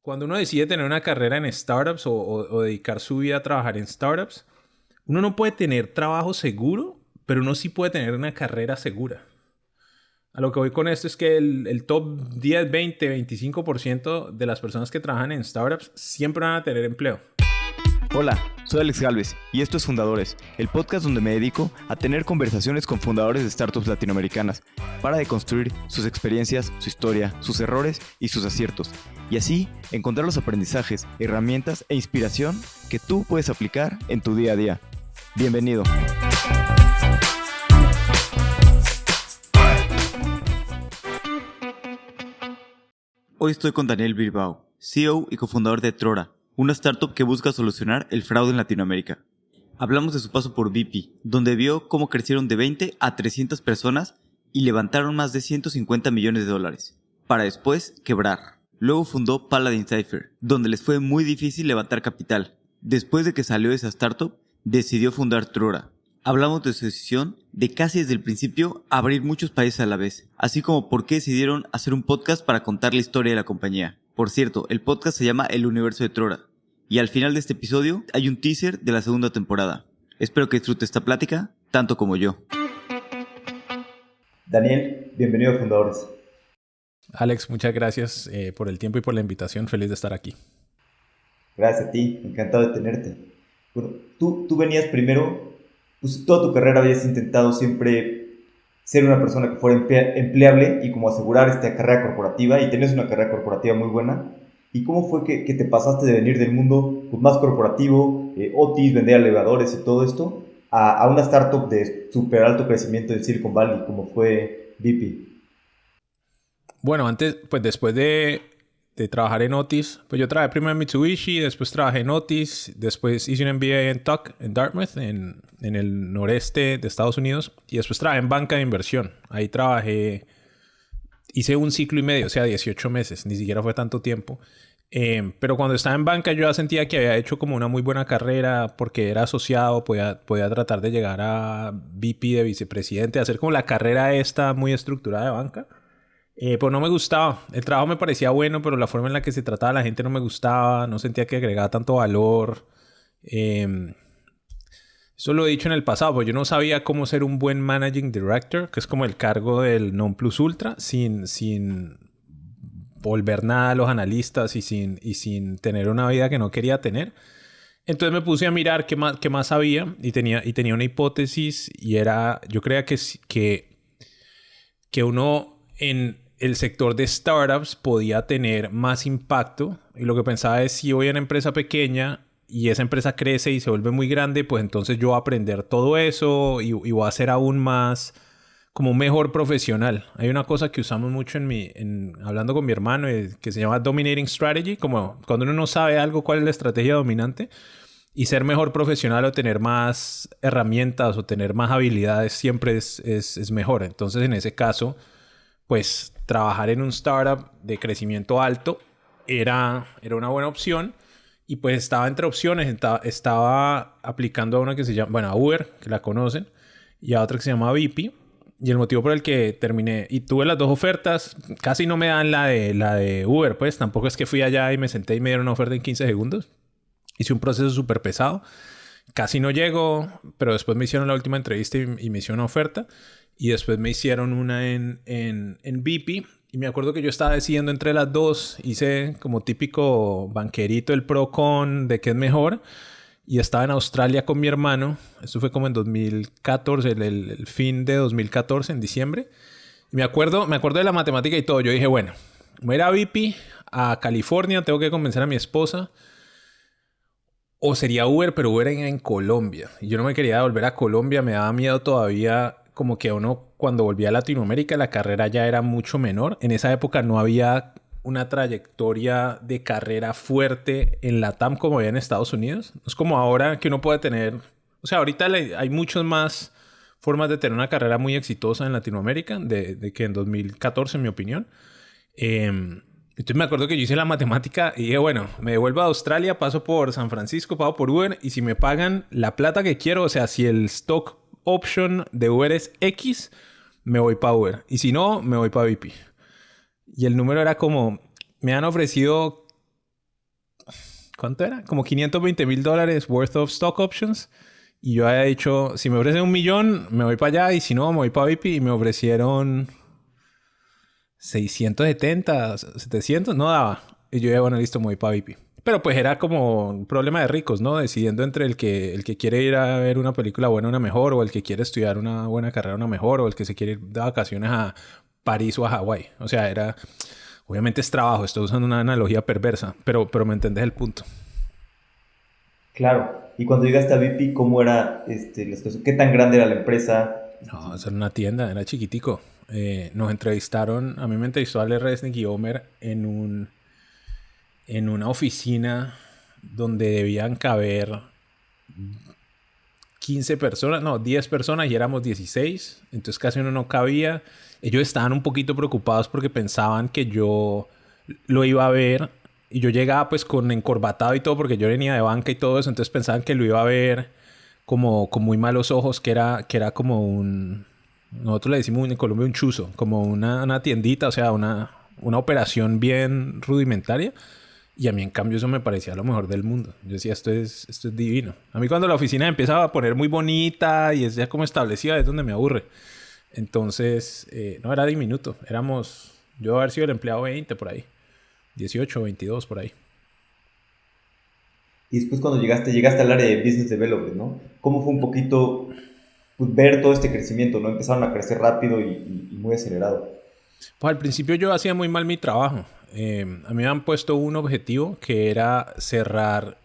Cuando uno decide tener una carrera en startups o dedicar su vida a trabajar en startups, uno no puede tener trabajo seguro, pero uno sí puede tener una carrera segura. A lo que voy con esto es que el top 10, 20, 25% de las personas que trabajan en startups siempre van a tener empleo. Hola, soy Alex Galvez y esto es Fundadores, el podcast donde me dedico a tener conversaciones con fundadores de startups latinoamericanas para deconstruir sus experiencias, su historia, sus errores y sus aciertos, y así encontrar los aprendizajes, herramientas e inspiración que tú puedes aplicar en tu día a día. Bienvenido. Hoy estoy con Daniel Bilbao, CEO y cofundador de Trora, una startup que busca solucionar el fraude en Latinoamérica. Hablamos de su paso por VP, donde vio cómo crecieron de 20 a 300 personas y levantaron más de 150 millones de dólares, para después quebrar. Luego fundó Paladin Cypher, donde les fue muy difícil levantar capital. Después de que salió de esa startup, decidió fundar Trora. Hablamos de su decisión de casi desde el principio abrir muchos países a la vez, así como por qué decidieron hacer un podcast para contar la historia de la compañía. Por cierto, el podcast se llama El Universo de Trora, y al final de este episodio hay un teaser de la segunda temporada. Espero que disfrutes esta plática tanto como yo. Daniel, bienvenido a Fundadores. Alex, muchas gracias por el tiempo y por la invitación. Feliz de estar aquí. Gracias a ti, encantado de tenerte. Bueno, tú venías primero, pues toda tu carrera habías intentado siempre ser una persona que fuera empleable y como asegurar esta carrera corporativa, y tienes una carrera corporativa muy buena. ¿Y cómo fue que te pasaste de venir del mundo pues, más corporativo, Otis, vender elevadores y todo esto, a una startup de súper alto crecimiento en Silicon Valley, como fue VP? Bueno, después de trabajar en Otis, pues yo trabajé primero en Mitsubishi, después trabajé en Otis, después hice un MBA en Tuck, en Dartmouth, en el noreste de Estados Unidos, y después trabajé en banca de inversión. Ahí hice un ciclo y medio, o sea, 18 meses, ni siquiera fue tanto tiempo. Pero cuando estaba en banca yo ya sentía que había hecho como una muy buena carrera porque era asociado, podía tratar de llegar a VP de vicepresidente, hacer como la carrera esta muy estructurada de banca. Pues no me gustaba. El trabajo me parecía bueno, pero la forma en la que se trataba a la gente no me gustaba. No sentía que agregaba tanto valor. Eso lo he dicho en el pasado, pues yo no sabía cómo ser un buen managing director, que es como el cargo del non plus ultra, sin volver nada a los analistas y sin tener una vida que no quería tener. Entonces me puse a mirar qué más había y tenía una hipótesis y era, yo creía que uno en el sector de startups podía tener más impacto, y lo que pensaba es, si voy a una empresa pequeña y esa empresa crece y se vuelve muy grande, pues entonces yo voy a aprender todo eso y voy a ser aún más como un mejor profesional. Hay una cosa que usamos mucho hablando con mi hermano que se llama Dominating Strategy, como cuando uno no sabe algo, cuál es la estrategia dominante, y ser mejor profesional o tener más herramientas o tener más habilidades siempre es mejor. Entonces en ese caso, pues trabajar en un startup de crecimiento alto era una buena opción. Y pues estaba entre opciones. Estaba aplicando a una que se llama, bueno, a Uber, que la conocen, y a otra que se llama VP. Y el motivo por el que terminé, y tuve las dos ofertas, casi no me dan la de Uber, pues tampoco es que fui allá y me senté y me dieron una oferta en 15 segundos. Hice un proceso súper pesado. Casi no llego, pero después me hicieron la última entrevista y me hicieron una oferta. Y después me hicieron una en VP. Y me acuerdo que yo estaba decidiendo entre las dos. Hice como típico banquerito el pro con de qué es mejor. Y estaba en Australia con mi hermano. Esto fue como en 2014, el fin de 2014, en diciembre. Y me acuerdo de la matemática y todo. Yo dije, bueno, voy a ir a VP, a California. Tengo que convencer a mi esposa. O sería Uber, pero Uber en Colombia. Y yo no me quería volver a Colombia. Me daba miedo todavía. Como que uno, cuando volvía a Latinoamérica, la carrera ya era mucho menor. En esa época no había una trayectoria de carrera fuerte en LATAM como había en Estados Unidos. No es como ahora que uno puede tener... O sea, ahorita hay muchas más formas de tener una carrera muy exitosa en Latinoamérica de que en 2014, en mi opinión. Entonces me acuerdo que yo hice la matemática y dije, bueno, me devuelvo a Australia, paso por San Francisco, pago por Uber, y si me pagan la plata que quiero, o sea, si el stock option de Uber es X, me voy para Uber. Y si no, me voy para VP. Y el número era como, me han ofrecido ¿cuánto era? Como $520,000 worth of stock options. Y yo había dicho, si me ofrecen 1,000,000, me voy para allá. Y si no, me voy para VIP. Y me ofrecieron 670, 700, no daba. Y yo dije, bueno, listo, me voy para VIP. Pero pues era como un problema de ricos, ¿no? Decidiendo entre el que quiere ir a ver una película buena, una mejor, o el que quiere estudiar una buena carrera, una mejor, o el que se quiere ir de vacaciones a París o a Hawái. O sea, era... Obviamente es trabajo, estoy usando una analogía perversa, pero me entendés el punto. Claro. Y cuando llegaste a VIP, ¿cómo era la situación? ¿Qué tan grande era la empresa? No, eso era una tienda, era chiquitico. Nos entrevistaron, a mí me entrevistó Ale Resnick y Omer en una oficina donde debían caber 15 personas, no, 10 personas y éramos 16, entonces casi uno no cabía. Ellos estaban un poquito preocupados porque pensaban que yo lo iba a ver y yo llegaba pues con encorbatado y todo porque yo venía de banca y todo eso, entonces pensaban que lo iba a ver como con muy malos ojos, que era como un... Nosotros le decimos en Colombia un chuzo, como una tiendita, o sea, una operación bien rudimentaria. Y a mí, en cambio, eso me parecía lo mejor del mundo. Yo decía, esto es divino. A mí cuando la oficina empezaba a poner muy bonita y es ya como establecida, es donde me aburre. Entonces, no, era diminuto. Yo haber sido el empleado 20 por ahí. 18, 22 por ahí. Y después cuando llegaste al área de Business Development, ¿no? ¿Cómo fue un poquito pues, ver todo este crecimiento, ¿no? Empezaron a crecer rápido y muy acelerado. Pues al principio yo hacía muy mal mi trabajo. A mí me han puesto un objetivo que era cerrar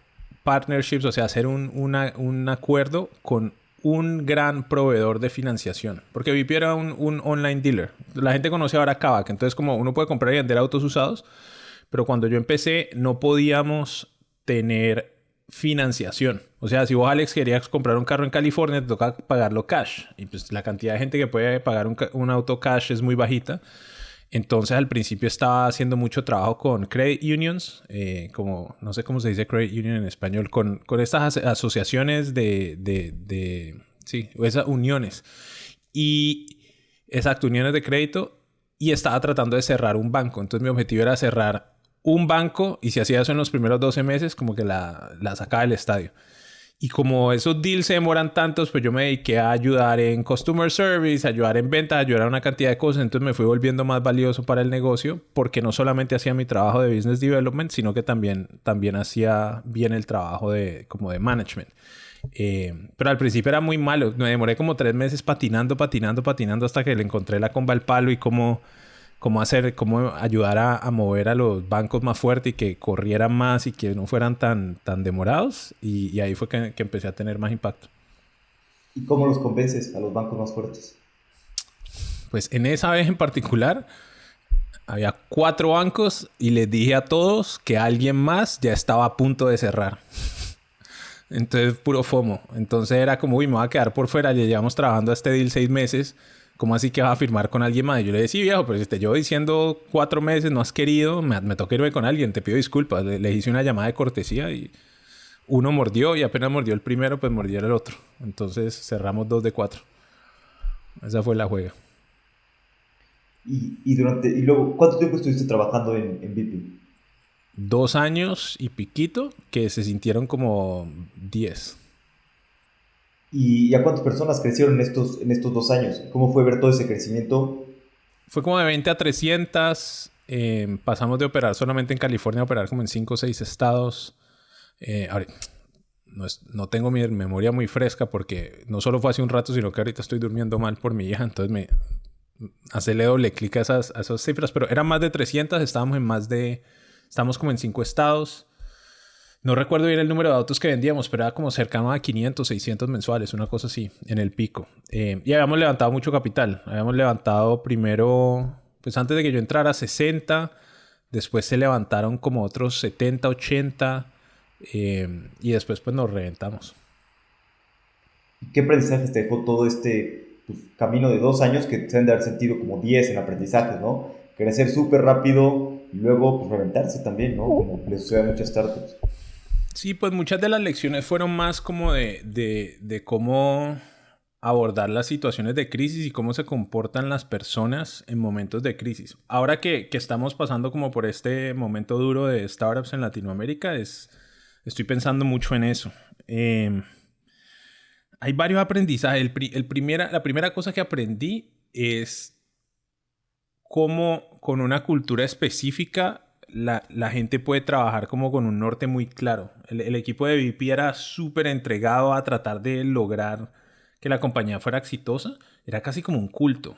partnerships, o sea, hacer un acuerdo con un gran proveedor de financiación. Porque VIP era un online dealer. La gente conoce ahora Kavak. Entonces, como uno puede comprar y vender autos usados, pero cuando yo empecé no podíamos tener financiación. O sea, si vos, Alex, querías comprar un carro en California, te toca pagarlo cash. Y pues la cantidad de gente que puede pagar un auto cash es muy bajita. Entonces al principio estaba haciendo mucho trabajo con credit unions, como no sé cómo se dice credit union en español, con estas asociaciones sí, esas uniones. Y exacto, uniones de crédito. Y estaba tratando de cerrar un banco. Entonces mi objetivo era cerrar un banco y si hacía eso en los primeros 12 meses, como que la sacaba del estadio. Y como esos deals se demoran tantos, pues yo me dediqué a ayudar en customer service, a ayudar en ventas, a ayudar a una cantidad de cosas. Entonces me fui volviendo más valioso para el negocio porque no solamente hacía mi trabajo de business development, sino que también hacía bien el trabajo como de management. Pero al principio era muy malo. Me demoré como 3 meses patinando hasta que le encontré la comba al palo y cómo ayudar a mover a los bancos más fuerte y que corrieran más y que no fueran tan demorados. Y ahí fue que empecé a tener más impacto. ¿Y cómo los convences a los bancos más fuertes? Pues en esa vez en particular había 4 bancos y les dije a todos que alguien más ya estaba a punto de cerrar. Entonces, puro FOMO. Entonces era como, uy, me voy a quedar por fuera. Ya llevamos trabajando a este deal 6 meses. ¿Cómo así que vas a firmar con alguien más? Y yo le decía, sí, viejo, pero si te llevo diciendo 4 meses, no has querido, me toca irme con alguien, te pido disculpas. Le hice una llamada de cortesía y uno mordió y apenas mordió el primero, pues mordió el otro. Entonces cerramos 2 de 4. Esa fue la juega. Y luego, ¿cuánto tiempo estuviste trabajando en BP? 2 años y piquito que se sintieron como 10. ¿Y a cuántas personas crecieron en estos 2 años? ¿Cómo fue ver todo ese crecimiento? Fue como de 20 a 300. Pasamos de operar solamente en California a operar como en 5 o 6 estados. Ahora, no tengo mi memoria muy fresca porque no solo fue hace un rato, sino que ahorita estoy durmiendo mal por mi hija. Entonces hacerle doble clic a esas cifras. Pero eran más de 300. Estamos como en 5 estados. No recuerdo bien el número de autos que vendíamos, pero era como cercano a 500, 600 mensuales, una cosa así, en el pico. Y habíamos levantado mucho capital. Habíamos levantado primero, pues antes de que yo entrara, 60. Después se levantaron como otros 70, 80. Y después pues nos reventamos. ¿Qué aprendizajes te dejó todo este pues, camino de 2 años que se han de haber sentido como 10 en aprendizajes, ¿no? Crecer súper rápido y luego pues, reventarse también, ¿no? Como le sucede a muchas startups. Sí, pues muchas de las lecciones fueron más como de cómo abordar las situaciones de crisis y cómo se comportan las personas en momentos de crisis. Ahora que estamos pasando como por este momento duro de startups en Latinoamérica, Estoy pensando mucho en eso. Hay varios aprendizajes. La primera cosa que aprendí es cómo con una cultura específica la gente puede trabajar como con un norte muy claro. El equipo de VP era súper entregado a tratar de lograr que la compañía fuera exitosa. Era casi como un culto.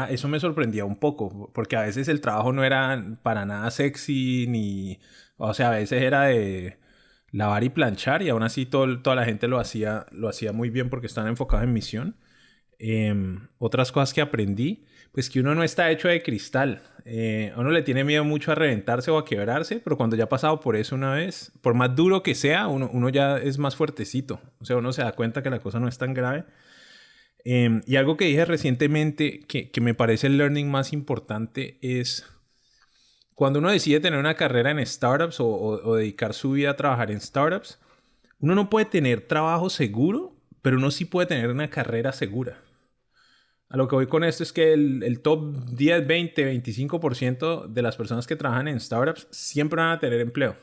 Eso me sorprendía un poco, porque a veces el trabajo no era para nada sexy, o sea, a veces era de lavar y planchar, y aún así toda la gente lo hacía muy bien porque estaban enfocados en misión. Otras cosas que aprendí, pues que uno no está hecho de cristal. Uno le tiene miedo mucho a reventarse o a quebrarse, pero cuando ya ha pasado por eso una vez, por más duro que sea, uno ya es más fuertecito. O sea, uno se da cuenta que la cosa no es tan grave. Y algo que dije recientemente que me parece el learning más importante es cuando uno decide tener una carrera en startups o dedicar su vida a trabajar en startups, uno no puede tener trabajo seguro, pero uno sí puede tener una carrera segura. A lo que voy con esto es que el top 10, 20, 25% de las personas que trabajan en startups siempre van a tener empleo.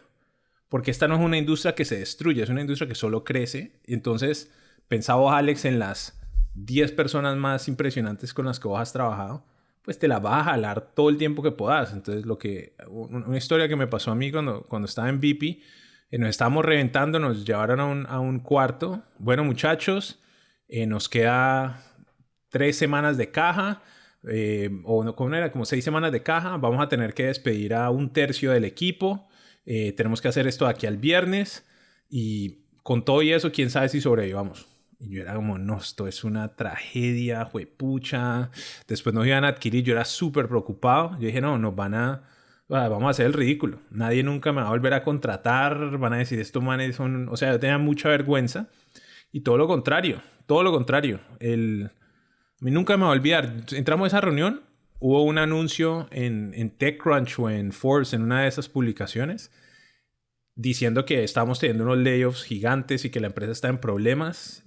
Porque esta no es una industria que se destruye, es una industria que solo crece. Y entonces, pensaba Alex en las 10 personas más impresionantes con las que vos has trabajado, pues te las vas a jalar todo el tiempo que puedas. Entonces, una historia que me pasó a mí cuando estaba en BP, nos estábamos reventando, nos llevaron a un cuarto. Bueno, muchachos, nos queda 3 semanas de caja, o no, ¿cómo era? Como 6 semanas de caja. Vamos a tener que despedir a un tercio del equipo. Tenemos que hacer esto de aquí al viernes. Y con todo y eso, quién sabe si sobrevivamos. Y yo era como, no, esto es una tragedia, juepucha. Después nos iban a adquirir, yo era súper preocupado. Yo dije, no, vamos a hacer el ridículo. Nadie nunca me va a volver a contratar. Van a decir, estos manes son... O sea, yo tenía mucha vergüenza. Y todo lo contrario, todo lo contrario. A mí nunca me va a olvidar. Entramos a esa reunión, hubo un anuncio en TechCrunch o en Forbes, en una de esas publicaciones, diciendo que estábamos teniendo unos layoffs gigantes y que la empresa está en problemas.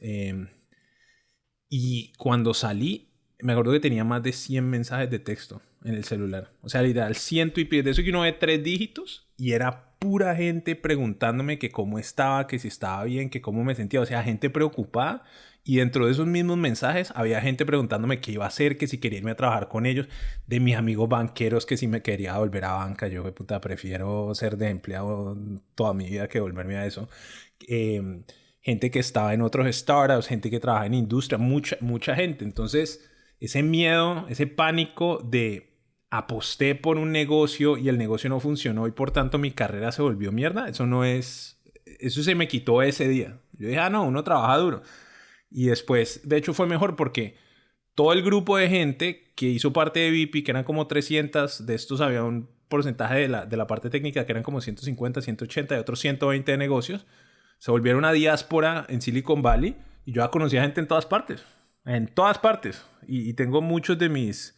Y cuando salí, me acuerdo que tenía más de 100 mensajes de texto en el celular. O sea, literal, ciento y pico. De eso que uno ve 3 dígitos y era pura gente preguntándome que cómo estaba, que si estaba bien, que cómo me sentía. O sea, gente preocupada. Y dentro de esos mismos mensajes había gente preguntándome qué iba a hacer, que si quería irme a trabajar con ellos. De mis amigos banqueros, que si me quería volver a banca. Yo, puta, prefiero ser de empleado toda mi vida que volverme a eso. Gente que estaba en otros startups, gente que trabaja en industria, mucha gente. Entonces, ese miedo, ese pánico de aposté por un negocio y el negocio no funcionó y por tanto mi carrera se volvió mierda, eso se me quitó ese día. Yo dije, no, uno trabaja duro. Y después, de hecho fue mejor porque todo el grupo de gente que hizo parte de VIP, que eran como 300, de estos había un porcentaje de la parte técnica que eran como 150, 180 y otros 120 de negocios, se volvieron una diáspora en Silicon Valley y yo ya conocía gente en todas partes. En todas partes. Y tengo muchos de mis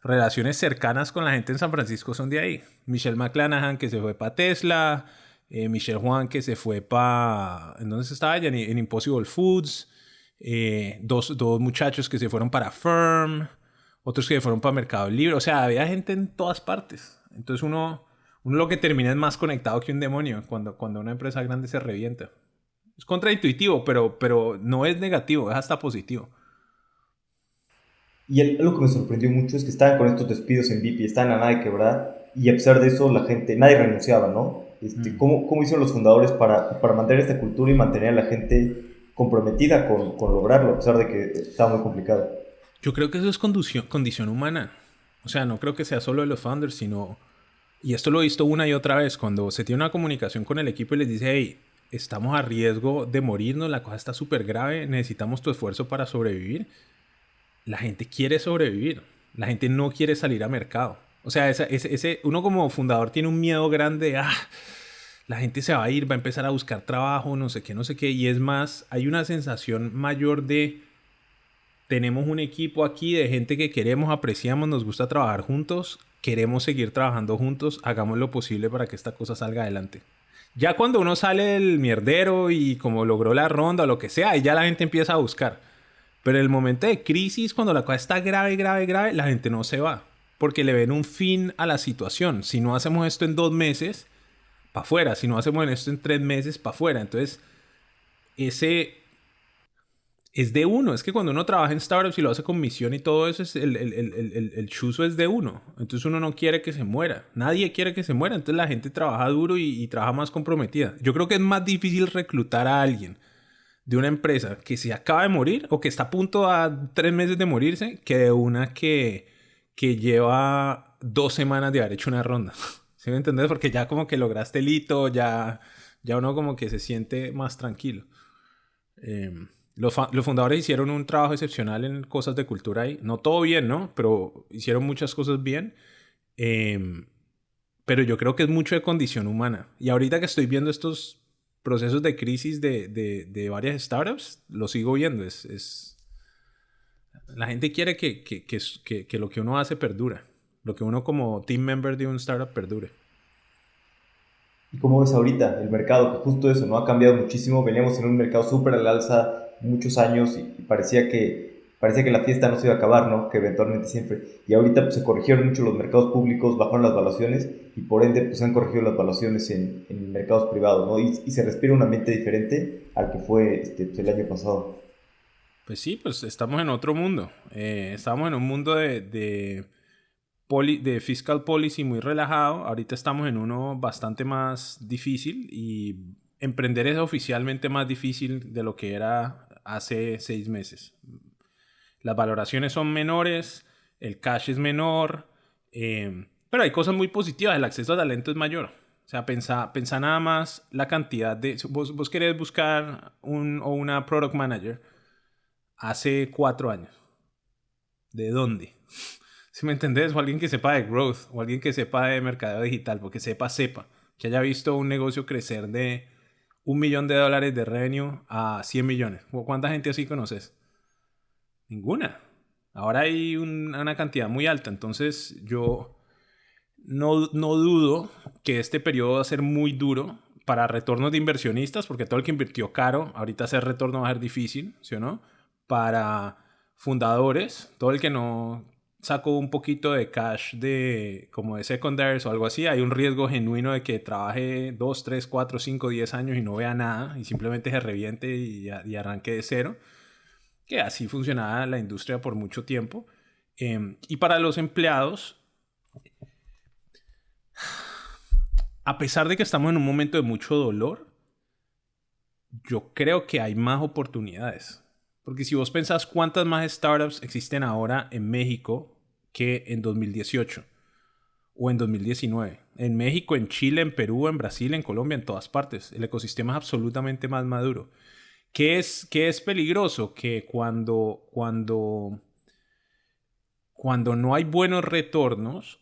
relaciones cercanas con la gente en San Francisco son de ahí. Michelle McClanahan, que se fue para Tesla. Michelle Juan, que se fue para... ¿En dónde se estaba ella? En Impossible Foods. Dos muchachos que se fueron para Firm. Otros que se fueron para Mercado Libre. O sea, había gente en todas partes. Entonces uno lo que termina es más conectado que un demonio cuando una empresa grande se revienta. Es contraintuitivo, pero no es negativo, es hasta positivo. Y algo que me sorprendió mucho es que estaban con estos despidos en VIP, estaban a nada de quebrar, y a pesar de eso la gente, nadie renunciaba, ¿no? ¿Cómo hicieron los fundadores para mantener esta cultura y mantener a la gente comprometida con lograrlo, a pesar de que estaba muy complicado? Yo creo que eso es condición humana. O sea, no creo que sea solo de los founders, sino... Y esto lo he visto una y otra vez. Cuando se tiene una comunicación con el equipo y les dice, hey, estamos a riesgo de morirnos, la cosa está súper grave, necesitamos tu esfuerzo para sobrevivir. La gente quiere sobrevivir. La gente no quiere salir a mercado. O sea, uno como fundador tiene un miedo grande de, la gente se va a ir, va a empezar a buscar trabajo, no sé qué, no sé qué. Y es más, hay una sensación mayor de, tenemos un equipo aquí de gente que queremos, apreciamos, nos gusta trabajar juntos, queremos seguir trabajando juntos, hagamos lo posible para que esta cosa salga adelante. Ya cuando uno sale del mierdero y como logró la ronda o lo que sea, ya la gente empieza a buscar. Pero en el momento de crisis, cuando la cosa está grave, grave, grave, la gente no se va. Porque le ven un fin a la situación. Si no hacemos esto en 2 meses, afuera. Si no hacemos esto en 3 meses, para afuera. Entonces, ese es de uno. Es que cuando uno trabaja en startups y lo hace con misión y todo eso, el chuzo es de uno. Entonces uno no quiere que se muera. Nadie quiere que se muera. Entonces la gente trabaja duro y trabaja más comprometida. Yo creo que es más difícil reclutar a alguien de una empresa que se acaba de morir o que está a punto a 3 meses de morirse que de una que lleva 2 semanas de haber hecho una ronda. ¿Sí me entendés? Porque ya como que lograste el hito, ya uno como que se siente más tranquilo. Los fundadores hicieron un trabajo excepcional en cosas de cultura ahí. No todo bien, ¿no? Pero hicieron muchas cosas bien. Pero yo creo que es mucho de condición humana. Y ahorita que estoy viendo estos procesos de crisis de varias startups, lo sigo viendo. La gente quiere que lo que uno hace perdure. Lo que uno como team member de un startup perdure. ¿Y cómo ves ahorita el mercado? Que justo eso, ¿no? Ha cambiado muchísimo. Veníamos en un mercado súper al alza muchos años y parecía que la fiesta no se iba a acabar, ¿no? Que eventualmente siempre. Y ahorita pues, se corrigieron mucho los mercados públicos, bajaron las valuaciones y por ende pues, se han corregido las valuaciones en mercados privados, ¿no? Y se respira un ambiente diferente al que fue pues, el año pasado. Pues sí, pues estamos en otro mundo. Estamos en un mundo de fiscal policy muy relajado. Ahorita estamos en uno bastante más difícil y emprender es oficialmente más difícil de lo que era hace 6 meses. Las valoraciones son menores, el cash es menor, pero hay cosas muy positivas. El acceso a talento es mayor. O sea, pensá nada más la cantidad de... Vos querés buscar o una product manager hace 4 años. ¿De dónde? ¿Sí me entendés? O alguien que sepa de growth, o alguien que sepa de mercadeo digital, porque sepa, que haya visto un negocio crecer de $1 millón de revenue a 100 millones. ¿Cuánta gente así conoces? Ninguna. Ahora hay una cantidad muy alta, entonces yo no dudo que este periodo va a ser muy duro para retornos de inversionistas, porque todo el que invirtió caro, ahorita hacer retorno va a ser difícil, ¿sí o no? Para fundadores, todo el que no sacó un poquito de cash como de secondaries o algo así, hay un riesgo genuino de que trabaje 2, 3, 4, 5, 10 años y no vea nada y simplemente se reviente y arranque de cero, que así funcionaba la industria por mucho tiempo. Y para los empleados, a pesar de que estamos en un momento de mucho dolor, yo creo que hay más oportunidades. Porque si vos pensás cuántas más startups existen ahora en México que en 2018 o en 2019. En México, en Chile, en Perú, en Brasil, en Colombia, en todas partes. El ecosistema es absolutamente más maduro. ¿Qué es peligroso? Que cuando no hay buenos retornos,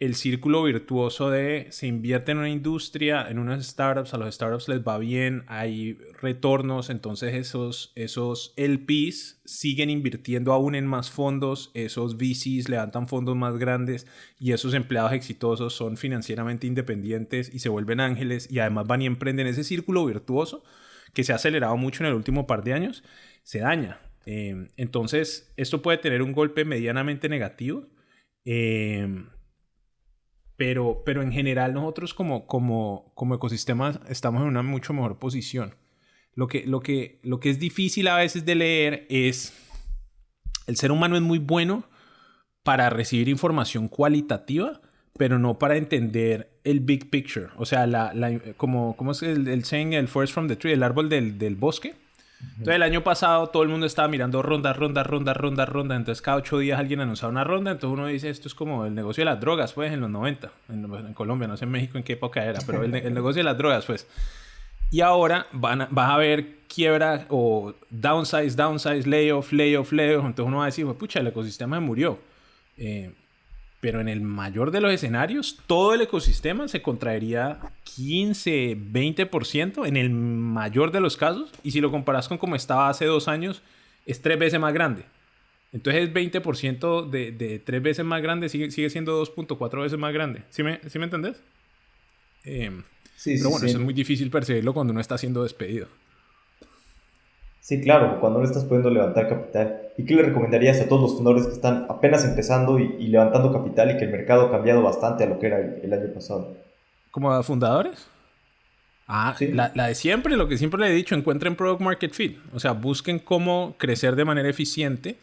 el círculo virtuoso de se invierte en una industria, en unas startups, a los startups les va bien, hay retornos, entonces esos LPs siguen invirtiendo aún en más fondos, esos VCs levantan fondos más grandes y esos empleados exitosos son financieramente independientes y se vuelven ángeles y además van y emprenden. Ese círculo virtuoso que se ha acelerado mucho en el último par de años, se daña. Entonces, esto puede tener un golpe medianamente negativo. Pero en general nosotros como ecosistema estamos en una mucho mejor posición. Lo que es difícil a veces de leer es... El ser humano es muy bueno para recibir información cualitativa, pero no para entender el big picture. O sea, ¿cómo es el saying? El forest from the tree, el árbol del bosque. Entonces el año pasado todo el mundo estaba mirando ronda. Entonces cada 8 días alguien anunciaba una ronda. Entonces uno dice, esto es como el negocio de las drogas, pues, en los 90. En Colombia, no sé en México en qué época era, pero el negocio de las drogas, pues. Y ahora vas a ver quiebra o downsize, layoff. Entonces uno va a decir, pues, pucha, el ecosistema se murió. Pero en el mayor de los escenarios, todo el ecosistema se contraería 15, 20% en el mayor de los casos. Y si lo comparas con como estaba hace 2 años, es 3 veces más grande. Entonces es 20% de 3 veces más grande, sigue siendo 2.4 veces más grande. ¿Sí me entendés? Sí, pero bueno, sí. eso es muy difícil percibirlo cuando uno está siendo despedido. Sí, claro, cuando no estás pudiendo levantar capital. ¿Y qué le recomendarías a todos los fundadores que están apenas empezando y levantando capital y que el mercado ha cambiado bastante a lo que era el año pasado? ¿Como fundadores? Sí. La de siempre, lo que siempre le he dicho, encuentren Product Market Fit. O sea, busquen cómo crecer de manera eficiente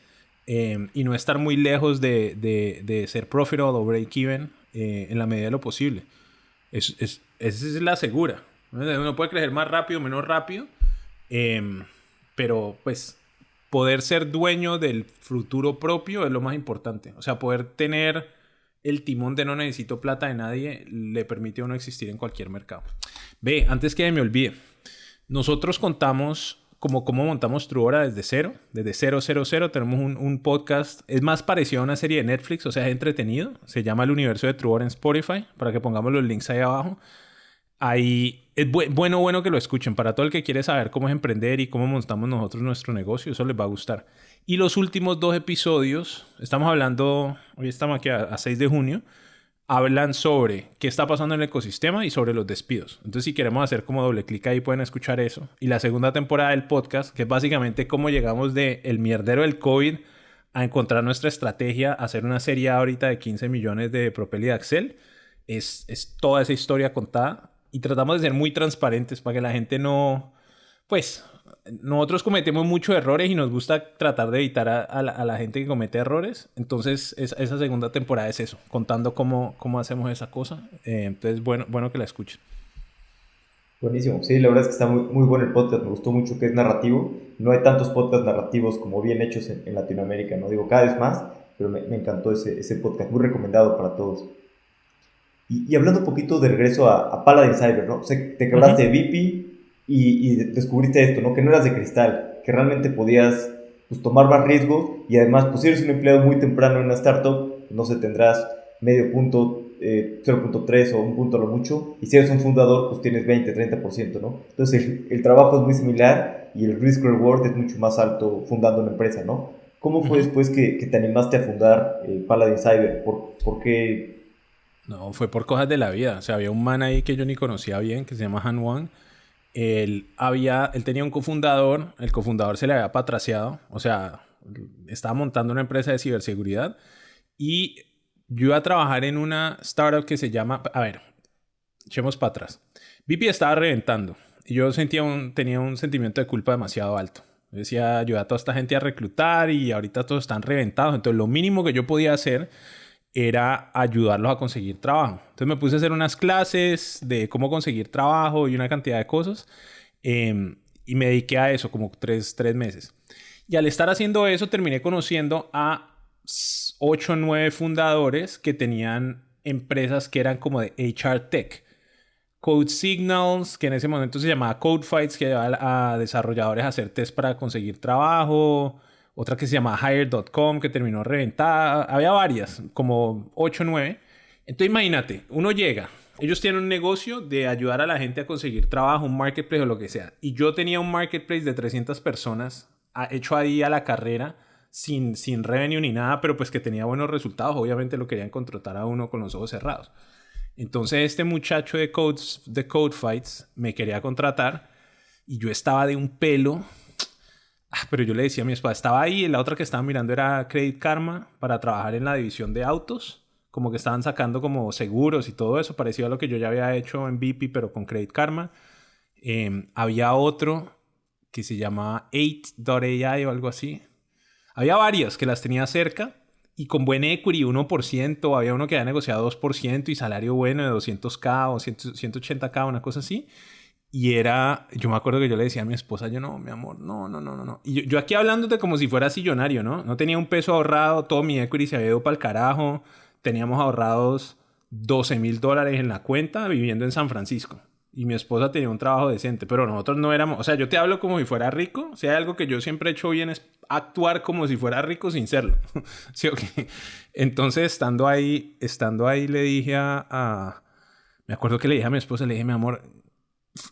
y no estar muy lejos de ser profitable o break-even en la medida de lo posible. Esa es la segura. Uno puede crecer más rápido, menos rápido, pero pues poder ser dueño del futuro propio es lo más importante. O sea, poder tener el timón de no necesito plata de nadie le permite a uno existir en cualquier mercado. Ve, antes que me olvide, nosotros contamos cómo montamos Truora desde cero, cero. Tenemos un podcast, es más parecido a una serie de Netflix, o sea, es entretenido. Se llama El Universo de Truora en Spotify, para que pongamos los links ahí abajo. Ahí es bueno que lo escuchen. Para todo el que quiere saber cómo es emprender y cómo montamos nosotros nuestro negocio, eso les va a gustar. Y los últimos 2 episodios, estamos hablando, hoy estamos aquí a 6 de junio, hablan sobre qué está pasando en el ecosistema y sobre los despidos. Entonces, si queremos hacer como doble clic ahí, pueden escuchar eso. Y la segunda temporada del podcast, que es básicamente cómo llegamos del mierdero del COVID a encontrar nuestra estrategia, a hacer una serie ahorita de 15 millones de Propel y de Axel. Es toda esa historia contada. Y tratamos de ser muy transparentes para que la gente no... Pues, nosotros cometemos muchos errores y nos gusta tratar de evitar a la gente que comete errores. Entonces, esa segunda temporada es eso, contando cómo hacemos esa cosa. Entonces, bueno que la escuchen. Buenísimo. Sí, la verdad es que está muy bueno el podcast. Me gustó mucho que es narrativo. No hay tantos podcasts narrativos como bien hechos en Latinoamérica, no digo cada vez más, pero me encantó ese podcast. Muy recomendado para todos. Y hablando un poquito de regreso a Paladin Cyber, ¿no? O sea, te quebraste de VIP y descubriste esto, ¿no? Que no eras de cristal, que realmente podías pues, tomar más riesgos y además, pues si eres un empleado muy temprano en una startup, no sé, tendrás medio punto, 0.3 o un punto a lo mucho, y si eres un fundador, pues tienes 20-30%, ¿no? Entonces el trabajo es muy similar y el risk reward es mucho más alto fundando una empresa, ¿no? ¿Cómo fue después que te animaste a fundar Paladin Cyber? ¿Por qué? No, fue por cosas de la vida. O sea, había un man ahí que yo ni conocía bien, que se llama Han Wang. Él tenía un cofundador, el cofundador se le había patraciado, o sea, estaba montando una empresa de ciberseguridad y yo iba a trabajar en una startup que se llama, a ver, echemos para atrás. BP estaba reventando y yo tenía un sentimiento de culpa demasiado alto. Yo decía, ayuda a toda esta gente a reclutar y ahorita todos están reventados, entonces lo mínimo que yo podía hacer era ayudarlos a conseguir trabajo. Entonces me puse a hacer unas clases de cómo conseguir trabajo y una cantidad de cosas. Y me dediqué a eso como tres meses. Y al estar haciendo eso terminé conociendo a 8 o 9 fundadores que tenían empresas que eran como de HR Tech. Code Signals, que en ese momento se llamaba Code Fights, que llevaba a desarrolladores a hacer test para conseguir trabajo. Otra que se llamaba Hire.com, que terminó reventada. Había varias, como 8 o 9. Entonces imagínate, uno llega, ellos tienen un negocio de ayudar a la gente a conseguir trabajo, un marketplace o lo que sea. Y yo tenía un marketplace de 300 personas hecho ahí a la carrera, sin revenue ni nada, pero pues que tenía buenos resultados. Obviamente lo querían contratar a uno con los ojos cerrados. Entonces este muchacho de Code Fights me quería contratar y yo estaba de un pelo. Pero yo le decía a mi esposa, estaba ahí, y la otra que estaba mirando era Credit Karma para trabajar en la división de autos. Como que estaban sacando como seguros y todo eso, parecido a lo que yo ya había hecho en BP, pero con Credit Karma. Había otro que se llamaba 8.ai o algo así. Había varias que las tenía cerca y con buen equity, 1%. Había uno que había negociado 2% y salario bueno de 200K o 180K, una cosa así. Y yo me acuerdo que yo le decía a mi esposa, yo no, mi amor, no. Y yo aquí hablándote como si fuera sillonario, ¿no? No tenía un peso ahorrado, todo mi equity se había ido para el carajo. Teníamos ahorrados $12,000 en la cuenta viviendo en San Francisco. Y mi esposa tenía un trabajo decente, pero nosotros no éramos... O sea, yo te hablo como si fuera rico. O sea, algo que yo siempre he hecho bien es actuar como si fuera rico sin serlo. ¿Sí, okay? Entonces, estando ahí le dije me acuerdo que le dije a mi esposa, le dije, mi amor...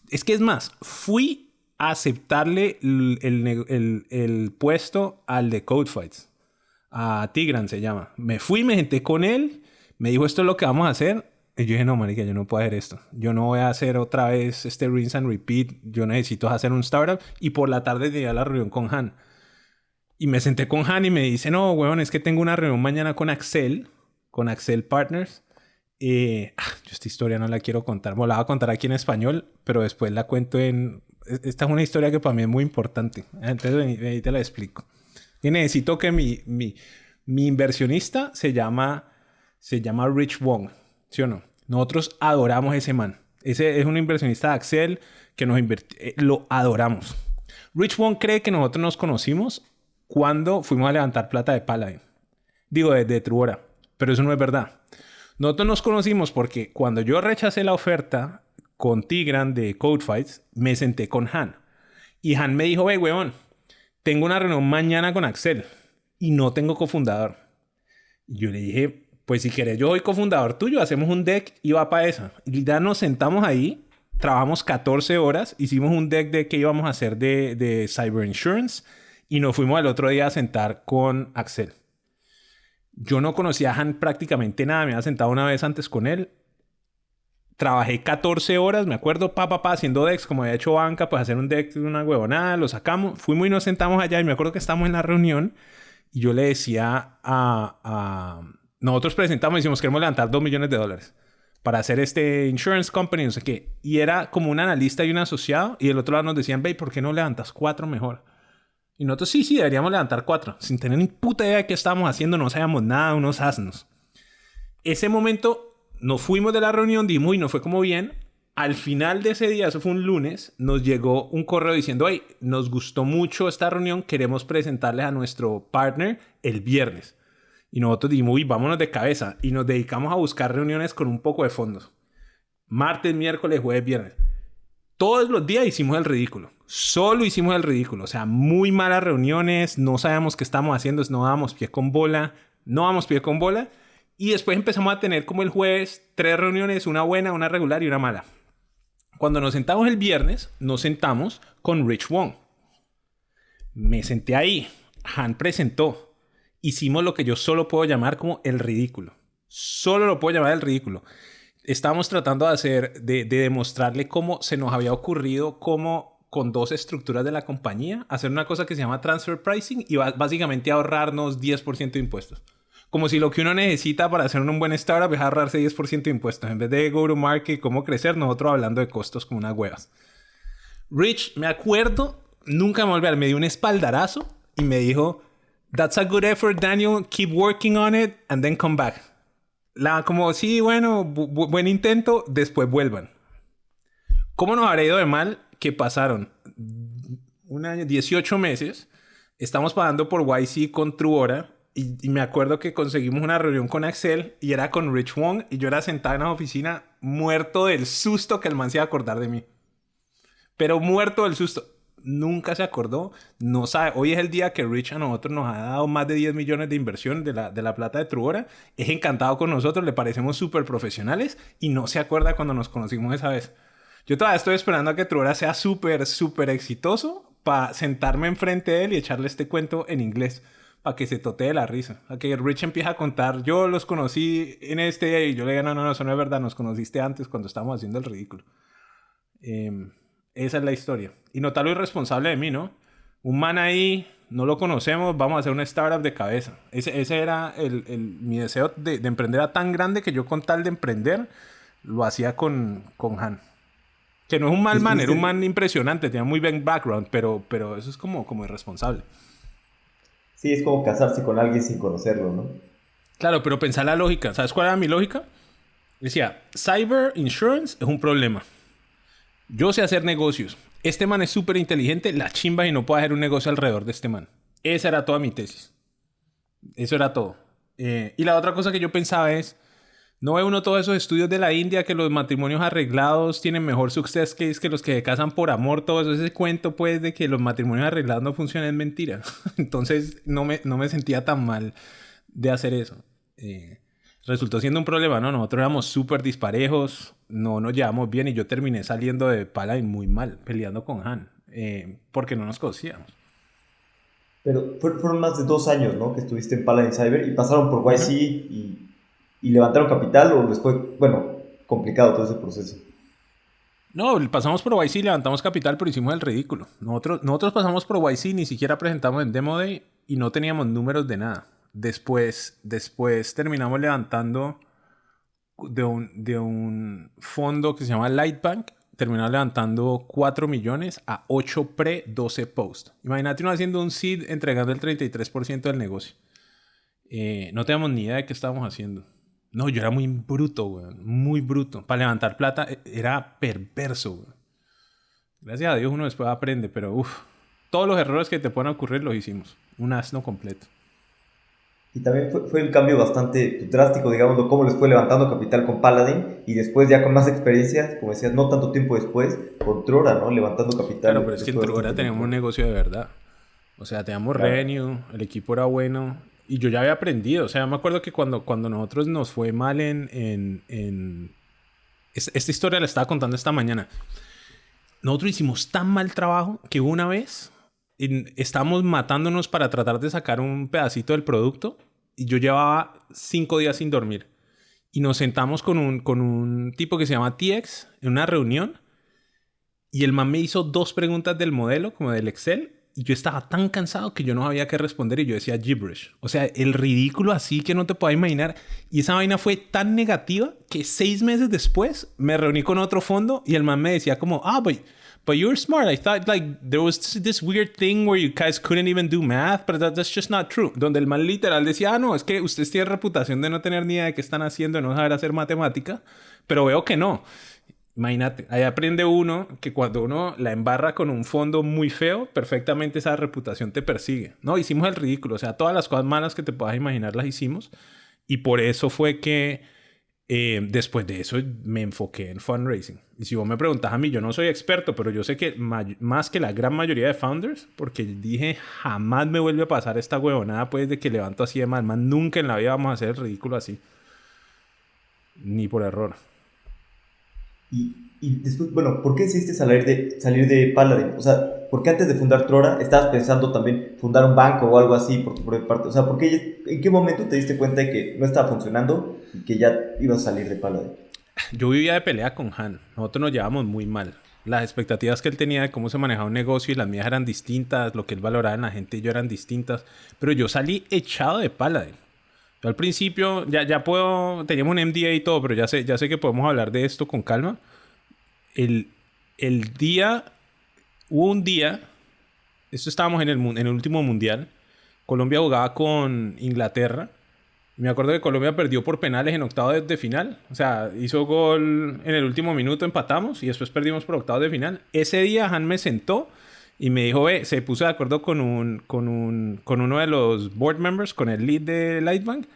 Es que es más, fui a aceptarle el puesto al de Code Fights. A Tigran se llama. Me fui, me senté con él, me dijo esto es lo que vamos a hacer. Y yo dije, no, marica, yo no puedo hacer esto. Yo no voy a hacer otra vez este rinse and repeat. Yo necesito hacer un startup. Y por la tarde llegué a la reunión con Han. Y me senté con Han y me dice, no, weón, es que tengo una reunión mañana con Axel Partners. Yo esta historia no la quiero contar. Bueno, la voy a contar aquí en español, pero después la cuento en... Esta es una historia que para mí es muy importante. Entonces, ven, te la explico. Y necesito que mi inversionista se llama Rich Wong, ¿sí o no? Nosotros adoramos a ese man. Ese es un inversionista de Accel que lo adoramos. Rich Wong cree que nosotros nos conocimos cuando fuimos a levantar plata de Paladin. Digo, de Truora. Pero eso no es verdad. Nosotros nos conocimos porque cuando yo rechacé la oferta con Tigran de Codefights, me senté con Han. Y Han me dijo, weón, tengo una reunión mañana con Accel y no tengo cofundador. Y yo le dije, pues si querés, yo soy cofundador tuyo, hacemos un deck y va para esa. Y ya nos sentamos ahí, trabajamos 14 horas, hicimos un deck de qué íbamos a hacer de Cyber Insurance y nos fuimos al otro día a sentar con Accel. Yo no conocía a Han prácticamente nada. Me había sentado una vez antes con él. Trabajé 14 horas, me acuerdo, haciendo decks. Como había hecho banca, pues hacer un deck de una huevonada. Lo sacamos. Fuimos y nos sentamos allá. Y me acuerdo que estábamos en la reunión. Y yo le decía nosotros presentamos y decimos, queremos levantar $2 millones para hacer este insurance company, no sé qué. Y era como un analista y un asociado. Y del otro lado nos decían, ¿por qué no levantas 4 mejor? Y nosotros sí, deberíamos levantar 4. Sin tener ni puta idea de qué estábamos haciendo, no sabíamos nada, unos asnos. Ese momento nos fuimos de la reunión, dimos y nos fue como bien. Al final de ese día, eso fue un lunes, nos llegó un correo diciendo, hey, nos gustó mucho esta reunión, queremos presentarles a nuestro partner el viernes. Y nosotros dijimos, uy, vámonos de cabeza. Y nos dedicamos a buscar reuniones con un poco de fondos. Martes, miércoles, jueves, viernes. Todos los días hicimos el ridículo. Solo hicimos el ridículo. O sea, muy malas reuniones. No sabíamos qué estábamos haciendo. No dábamos pie con bola. Y después empezamos a tener como el jueves 3 reuniones. Una buena, una regular y una mala. Cuando nos sentamos el viernes, nos sentamos con Rich Wong. Me senté ahí. Han presentó. Hicimos lo que yo solo puedo llamar como el ridículo. Solo lo puedo llamar el ridículo. Estábamos tratando de demostrarle cómo se nos había ocurrido cómo con 2 estructuras de la compañía hacer una cosa que se llama transfer pricing y básicamente ahorrarnos 10% de impuestos. Como si lo que uno necesita para hacer un buen startup es ahorrarse 10% de impuestos. En vez de go to market, cómo crecer, nosotros hablando de costos como unas huevas. Rich, me acuerdo, nunca me voy a olvidar, me dio un espaldarazo y me dijo, "That's a good effort, Daniel. Keep working on it and then come back." Como, sí, bueno, buen intento, después vuelvan. ¿Cómo nos habrá ido de mal que pasaron un año, 18 meses? Estamos pagando por YC con Truora y me acuerdo que conseguimos una reunión con Accel y era con Rich Wong y yo era sentado en la oficina muerto del susto que el man se iba a acordar de mí. Pero muerto del susto. Nunca se acordó. No sabe. Hoy es el día que Rich a nosotros nos ha dado más de 10 millones de inversión de la plata de Truora. Es encantado con nosotros. Le parecemos súper profesionales. Y no se acuerda cuando nos conocimos esa vez. Yo todavía estoy esperando a que Truora sea súper, súper exitoso para sentarme enfrente de él y echarle este cuento en inglés. Para que se totee la risa. A que Rich empiece a contar. Yo los conocí en este día y yo le digo, no, eso no es verdad. Nos conociste antes cuando estábamos haciendo el ridículo. Esa es la historia. Y no tal lo irresponsable de mí, ¿no? Un man ahí, no lo conocemos, vamos a hacer una startup de cabeza. Ese era mi deseo de emprender a tan grande que yo con tal de emprender lo hacía con Han. Que no es un mal man, era un man impresionante, tenía muy buen background, pero eso es como irresponsable. Sí, es como casarse con alguien sin conocerlo, ¿no? Claro, pero pensar la lógica. ¿Sabes cuál era mi lógica? Decía, Cyber Insurance es un problema. Yo sé hacer negocios. Este man es súper inteligente, la chimba y no puedo hacer un negocio alrededor de este man. Esa era toda mi tesis. Eso era todo. Y la otra cosa que yo pensaba es, ¿no ve uno todos esos estudios de la India que los matrimonios arreglados tienen mejor success case que los que se casan por amor? Todo eso, ese cuento pues de que los matrimonios arreglados no funcionan es mentira. Entonces no me sentía tan mal de hacer eso. Resultó siendo un problema, ¿no? Nosotros éramos súper disparejos, no nos llevamos bien y yo terminé saliendo de Paladin muy mal, peleando con Han, porque no nos conocíamos. Pero fueron más de 2 años, ¿no? Que estuviste en Paladin Cyber y pasaron por YC y levantaron capital o les fue, bueno, complicado todo ese proceso. No, pasamos por YC, levantamos capital, pero hicimos el ridículo. Nosotros pasamos por YC, ni siquiera presentamos en Demo Day y no teníamos números de nada. Después terminamos levantando de un fondo que se llama Lightbank. Terminó levantando 4 millones a 8 pre, 12 post. Imagínate uno haciendo un seed entregando el 33% del negocio. No teníamos ni idea de qué estábamos haciendo. No, yo era muy bruto, güey. Muy bruto. Para levantar plata era perverso, güey. Gracias a Dios uno después aprende, pero todos los errores que te pueden ocurrir los hicimos. Un asno completo. Y también fue un cambio bastante drástico, digamos, cómo les fue levantando capital con Paladin y después ya con más experiencia, como decías, no tanto tiempo después, con Trora, ¿no? Levantando capital. Claro, pero es que en Trora teníamos un negocio de verdad. O sea, teníamos revenue, el equipo era bueno y yo ya había aprendido. O sea, me acuerdo que cuando nosotros nos fue mal esta historia la estaba contando esta mañana. Nosotros hicimos tan mal trabajo que una vez estábamos matándonos para tratar de sacar un pedacito del producto y yo llevaba 5 días sin dormir. Y nos sentamos con un tipo que se llama TX en una reunión y el man me hizo 2 preguntas del modelo, como del Excel, y yo estaba tan cansado que yo no sabía qué responder y yo decía gibberish. O sea, el ridículo así que no te puedes imaginar. Y esa vaina fue tan negativa que 6 meses después me reuní con otro fondo y el man me decía como, but you were smart. I thought like there was this weird thing where you guys couldn't even do math, but that's just not true. Donde el man literal decía, no, es que ustedes tienen reputación de no tener ni idea de qué están haciendo, de no saber hacer matemática, pero veo que no. Imagínate, ahí aprende uno que cuando uno la embarra con un fondo muy feo, perfectamente esa reputación te persigue. No, hicimos el ridículo. O sea, todas las cosas malas que te puedas imaginar las hicimos. Y por eso fue que después de eso me enfoqué en fundraising. Y si vos me preguntas a mí, yo no soy experto, pero yo sé que más que la gran mayoría de founders, porque dije, jamás me vuelve a pasar esta huevonada pues de que levanto así de mal. Más nunca en la vida vamos a hacer el ridículo así. Ni por error. Y después, bueno, ¿por qué decidiste salir de Paladin? O sea, ¿por qué antes de fundar Trora estabas pensando también fundar un banco o algo así por tu propia parte? O sea, ¿en qué momento te diste cuenta de que no estaba funcionando y que ya ibas a salir de Paladin? Yo vivía de pelea con Han. Nosotros nos llevábamos muy mal. Las expectativas que él tenía de cómo se manejaba un negocio y las mías eran distintas. Lo que él valoraba en la gente y yo eran distintas. Pero yo salí echado de Paladin. Yo al principio, teníamos un NDA y todo, pero ya sé que podemos hablar de esto con calma. Hubo un día, esto estábamos en el último mundial, Colombia jugaba con Inglaterra. Me acuerdo que Colombia perdió por penales en octavos de final. O sea, hizo gol en el último minuto, empatamos y después perdimos por octavos de final. Ese día Han me sentó y me dijo, se puso de acuerdo con uno de los board members, con el lead de Lightbank,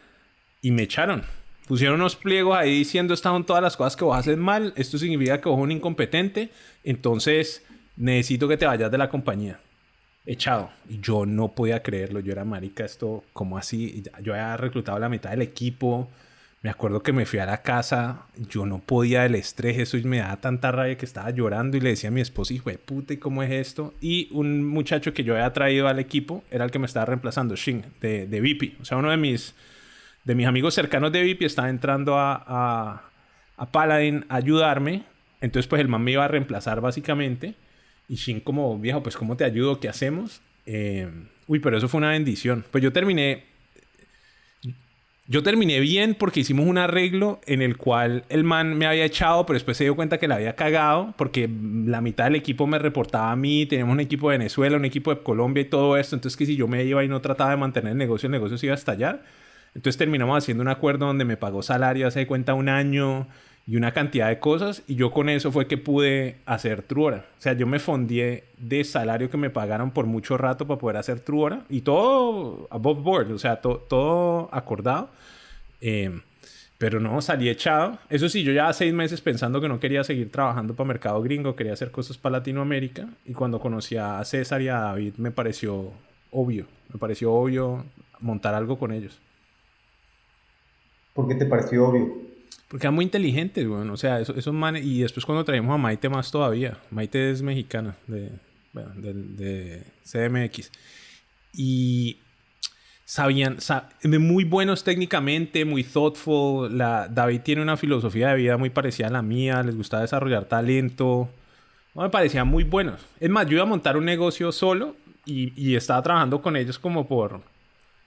y me echaron. Pusieron unos pliegos ahí diciendo, estas son todas las cosas que vos haces mal, esto significa que vos sos un incompetente, entonces necesito que te vayas de la compañía. Echado. Y yo no podía creerlo, yo era marica, esto, ¿cómo así? Yo había reclutado la mitad del equipo. Me acuerdo que me fui a la casa, yo no podía del estrés, eso y me daba tanta rabia que estaba llorando y le decía a mi esposa, hijo de puta, ¿y cómo es esto? Y un muchacho que yo había traído al equipo era el que me estaba reemplazando, Shin, de VP. O sea, uno de mis amigos cercanos de VP estaba entrando a Paladin a ayudarme. Entonces, pues el man me iba a reemplazar básicamente. Y Shin como, viejo, pues ¿cómo te ayudo? ¿Qué hacemos? Pero eso fue una bendición. Pues yo terminé bien porque hicimos un arreglo en el cual el man me había echado, pero después se dio cuenta que la había cagado porque la mitad del equipo me reportaba a mí. Teníamos un equipo de Venezuela, un equipo de Colombia y todo esto. Entonces que si yo me iba y no trataba de mantener el negocio se iba a estallar. Entonces terminamos haciendo un acuerdo donde me pagó salario hace cuenta un año y una cantidad de cosas. Y yo con eso fue que pude hacer Truora. O sea, yo me fondié de salario que me pagaron por mucho rato para poder hacer Truora. Y todo above board, o sea, todo acordado. Pero no, salí echado. Eso sí, yo ya 6 meses pensando que no quería seguir trabajando para mercado gringo. Quería hacer cosas para Latinoamérica. Y cuando conocí a César y a David me pareció obvio. Me pareció obvio montar algo con ellos. ¿Por qué te pareció obvio? Porque eran muy inteligentes, güey. O sea, esos manes... Y después cuando traímos a Maite más todavía. Maite es mexicana de CMX. Y sabían... muy buenos técnicamente, muy thoughtful. David tiene una filosofía de vida muy parecida a la mía. Les gustaba desarrollar talento. No, me parecían muy buenos. Es más, yo iba a montar un negocio solo y estaba trabajando con ellos como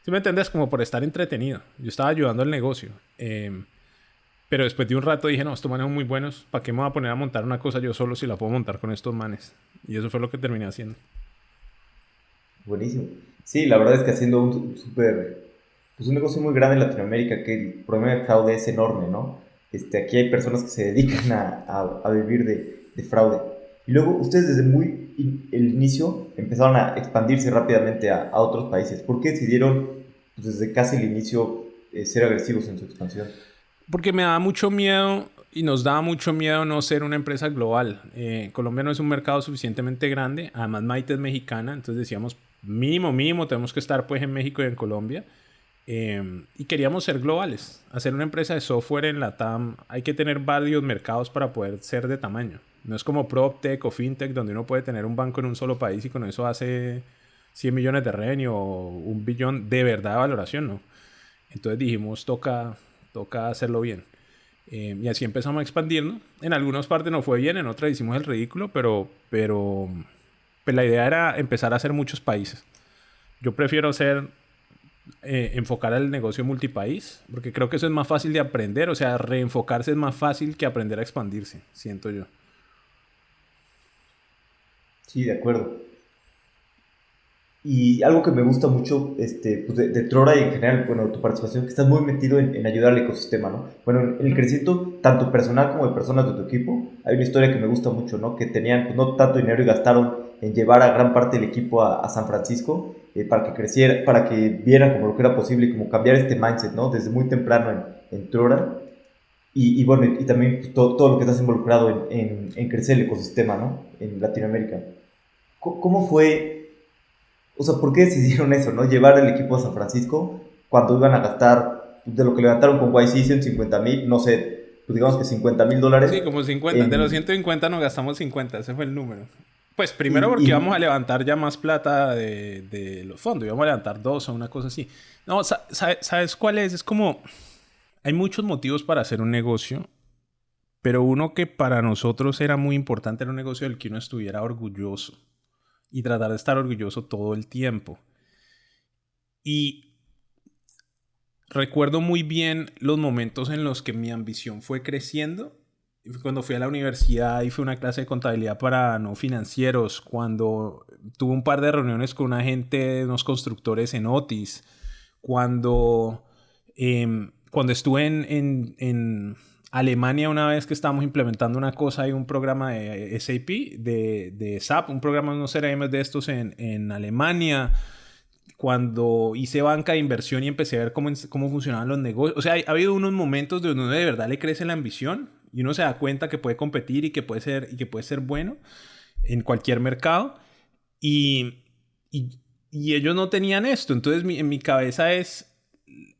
¿sí me entiendes? Como por estar entretenido. Yo estaba ayudando al negocio. Pero después de un rato dije, no, estos manes son muy buenos. ¿Para qué me voy a poner a montar una cosa yo solo si la puedo montar con estos manes? Y eso fue lo que terminé haciendo. Buenísimo. Sí, la verdad es que haciendo un súper, pues un negocio muy grande en Latinoamérica, que el problema de fraude es enorme, ¿no? Aquí hay personas que se dedican a vivir de fraude. Y luego ustedes desde el inicio empezaron a expandirse rápidamente a otros países. ¿Por qué decidieron, pues, desde casi el inicio, ser agresivos en su expansión? Porque me daba mucho miedo y nos daba mucho miedo no ser una empresa global. Colombia no es un mercado suficientemente grande. Además, Maite es mexicana. Entonces decíamos, mínimo, tenemos que estar pues en México y en Colombia. Y queríamos ser globales. Hacer una empresa de software en la TAM hay que tener varios mercados para poder ser de tamaño. No es como PropTech o FinTech donde uno puede tener un banco en un solo país y con eso hace 100 millones de revenue o 1 billón de verdad de valoración, ¿no? Entonces dijimos, toca hacerlo bien. Y así empezamos a expandirnos. En algunas partes nos fue bien, en otras hicimos el ridículo, pero pues la idea era empezar a hacer muchos países. Yo prefiero enfocar el negocio multipaís, porque creo que eso es más fácil de aprender, o sea, reenfocarse es más fácil que aprender a expandirse, siento yo. Sí, de acuerdo. Y algo que me gusta mucho pues de Trora y en general, bueno, tu participación, que estás muy metido en ayudar al ecosistema, ¿no? Bueno, en el crecimiento, tanto personal como de personas de tu equipo, hay una historia que me gusta mucho, ¿no? Que tenían pues, no tanto dinero y gastaron en llevar a gran parte del equipo a San Francisco para que creciera, para que vieran como lo que era posible y como cambiar este mindset, ¿no? Desde muy temprano en Trora. Y bueno, y también pues, todo lo que estás involucrado en crecer el ecosistema, ¿no? En Latinoamérica. ¿Cómo fue? O sea, ¿por qué decidieron eso, no? Llevar el equipo a San Francisco cuando iban a gastar, de lo que levantaron con YC, 150,000, no sé, pues digamos que $50,000 Sí, como 50. De los en, 150 nos gastamos 50. Ese fue el número. Pues primero y, porque íbamos a y, levantar ya más plata de los fondos. Íbamos a levantar dos o una cosa así. No, ¿sabes cuál es? Es como... Hay muchos motivos para hacer un negocio, pero uno que para nosotros era muy importante era un negocio del que uno estuviera orgulloso y tratar de estar orgulloso todo el tiempo. Y recuerdo muy bien los momentos en los que mi ambición fue creciendo. Cuando fui a la universidad y fue una clase de contabilidad para no financieros, cuando tuve un par de reuniones con una gente, unos constructores en Otis, cuando, cuando estuve en Alemania una vez que estábamos implementando una cosa y un programa de SAP, de SAP, un programa de unos CRM de estos en Alemania, cuando hice banca de inversión y empecé a ver cómo funcionaban los negocios. O sea, ha habido unos momentos donde uno de verdad le crece la ambición y uno se da cuenta que puede competir y que puede ser bueno en cualquier mercado. Y, y ellos no tenían esto. Entonces, en mi cabeza es...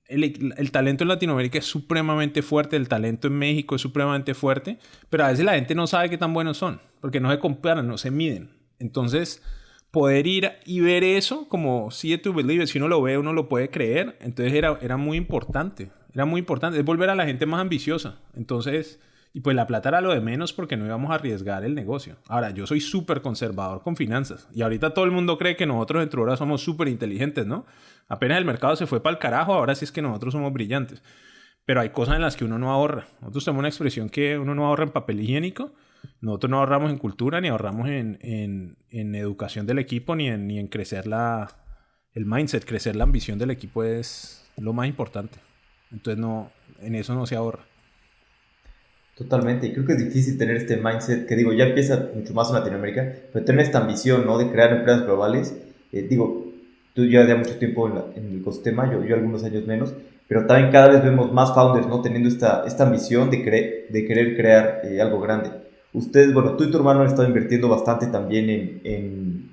El talento en Latinoamérica es supremamente fuerte, el talento en México es supremamente fuerte, pero a veces la gente no sabe qué tan buenos son, porque no se comparan, no se miden. Entonces, poder ir y ver eso, como see it to believe it, si uno lo ve, uno lo puede creer, entonces era muy importante, es volver a la gente más ambiciosa. Entonces, y pues la plata era lo de menos porque no íbamos a arriesgar el negocio. Ahora, yo soy súper conservador con finanzas y ahorita todo el mundo cree que nosotros en Trora somos súper inteligentes, ¿no? Apenas el mercado se fue para el carajo, ahora sí es que nosotros somos brillantes. Pero hay cosas en las que uno no ahorra. Nosotros tenemos una expresión que uno no ahorra en papel higiénico. Nosotros no ahorramos en cultura, ni ahorramos en educación del equipo, ni en crecer el mindset. Crecer la ambición del equipo es lo más importante. Entonces, no, en eso no se ahorra. totalmente, y creo que es difícil tener este mindset, que digo, ya empieza mucho más en Latinoamérica, pero tener esta ambición, ¿no? De crear empresas globales, digo, tú ya mucho tiempo en el ecosistema, yo algunos años menos, pero también cada vez vemos más founders, ¿no? Teniendo esta ambición de querer crear algo grande. Ustedes, bueno, tú y tu hermano han estado invirtiendo bastante también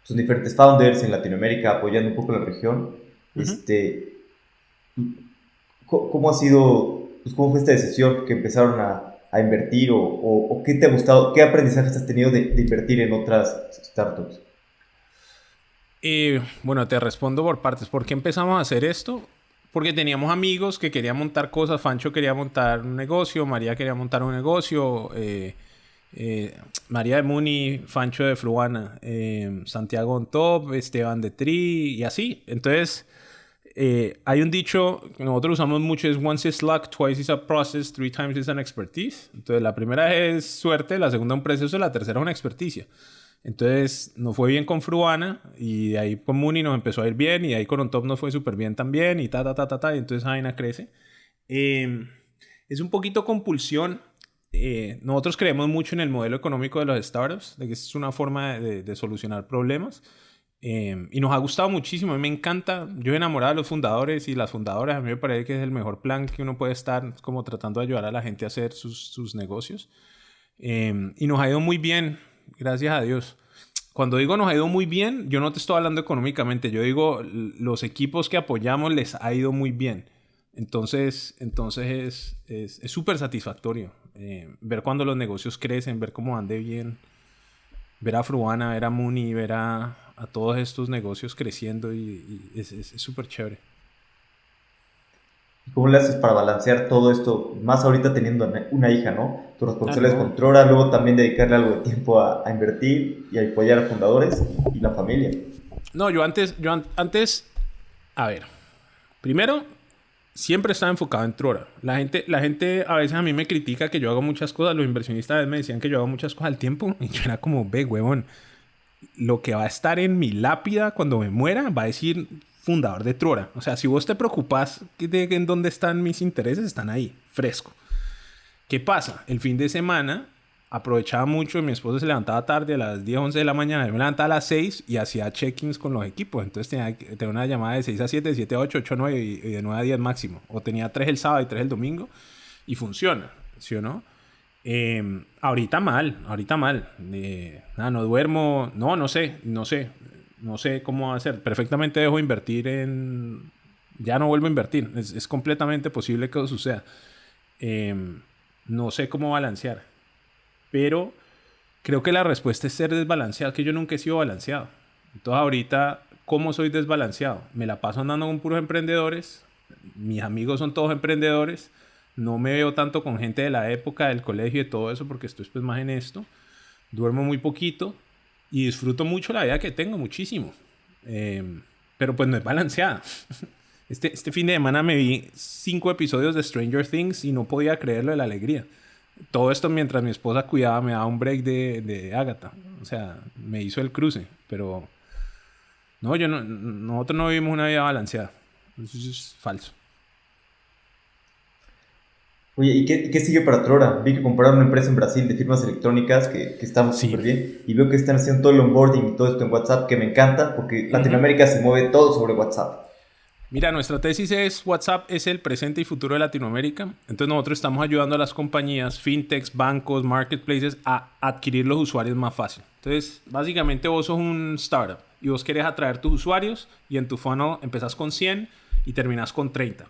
son diferentes founders en Latinoamérica, apoyando un poco la región. Ujú. Este, ¿Cómo ha sido, pues cómo fue esta decisión que empezaron a invertir o qué te ha gustado, qué aprendizajes has tenido de invertir en otras startups? Bueno, te respondo por partes. ¿Por qué empezamos a hacer esto? Porque teníamos amigos que querían montar cosas. Fancho quería montar un negocio, María quería montar un negocio, María de Muni, Fancho de Fluana, Santiago on Top, Esteban de Tri y así. Entonces, hay un dicho que nosotros usamos mucho, es once is luck, twice is a process, three times is an expertise. Entonces la primera es suerte, la segunda un proceso, la tercera es una experticia. Entonces nos fue bien con Fruana y de ahí con Muni nos empezó a ir bien y de ahí con OnTop nos fue súper bien también y y entonces Aina crece. Es un poquito compulsión. Nosotros creemos mucho en el modelo económico de los startups, de que es una forma de solucionar problemas. Y nos ha gustado muchísimo, a mí me encanta. Yo he enamorado a los fundadores y las fundadoras. A mí me parece que es el mejor plan que uno puede estar como tratando de ayudar a la gente a hacer sus negocios. Y nos ha ido muy bien, gracias a Dios. Cuando digo nos ha ido muy bien, yo no te estoy hablando económicamente. Yo digo los equipos que apoyamos les ha ido muy bien. Entonces es súper satisfactorio ver cuando los negocios crecen, ver cómo van de bien. Ver a Fruana, ver a Muni, ver a todos estos negocios creciendo y es súper chévere. ¿Cómo le haces para balancear todo esto? Más ahorita teniendo una hija, ¿no? Tu Ah, responsabilidad es no. con Trora, luego también dedicarle algo de tiempo a invertir y a apoyar a fundadores y la familia. No, antes, a ver, primero, siempre estaba enfocado en Trora. La gente a veces a mí me critica que yo hago muchas cosas, los inversionistas a veces me decían que yo hago muchas cosas al tiempo y yo era como, ve, huevón, lo que va a estar en mi lápida cuando me muera va a decir fundador de Trora. O sea, si vos te preocupas de en dónde están mis intereses, están ahí, fresco. ¿Qué pasa? El fin de semana aprovechaba mucho, mi esposo se levantaba tarde a las 10, 11 de la mañana, yo me levantaba a las 6 y hacía check-ins con los equipos. Entonces tenía una llamada de 6 a 7, de 7 a 8, 8 a 9 y de 9 a 10 máximo. O tenía 3 el sábado y 3 el domingo y funciona, ¿sí o no? Ahorita mal. Nada, no duermo, no sé cómo hacer. Perfectamente dejo de invertir ya no vuelvo a invertir. Es completamente posible que eso suceda. No sé cómo balancear. Pero creo que la respuesta es ser desbalanceado, que yo nunca he sido balanceado. Entonces ahorita, ¿cómo soy desbalanceado? Me la paso andando con puros emprendedores. Mis amigos son todos emprendedores. No me veo tanto con gente de la época, del colegio y todo eso, porque estoy pues más en esto. Duermo muy poquito y disfruto mucho la vida que tengo, muchísimo. Pero pues no es balanceada. Este fin de semana me vi 5 episodios de Stranger Things y no podía creerlo de la alegría. Todo esto mientras mi esposa cuidaba, me daba un break de Agatha. O sea, me hizo el cruce. Pero no, nosotros no vivimos una vida balanceada. Eso es falso. Oye, ¿y qué sigue para Trora? Vi que compraron una empresa en Brasil de firmas electrónicas que está Sí. súper bien. Y veo que están haciendo todo el onboarding y todo esto en WhatsApp, que me encanta porque Ujú. Latinoamérica se mueve todo sobre WhatsApp. Mira, nuestra tesis es WhatsApp es el presente y futuro de Latinoamérica. Entonces nosotros estamos ayudando a las compañías, fintechs, bancos, marketplaces a adquirir los usuarios más fácil. Entonces, básicamente vos sos un startup y vos querés atraer tus usuarios y en tu funnel empezás con 100 y terminás con 30.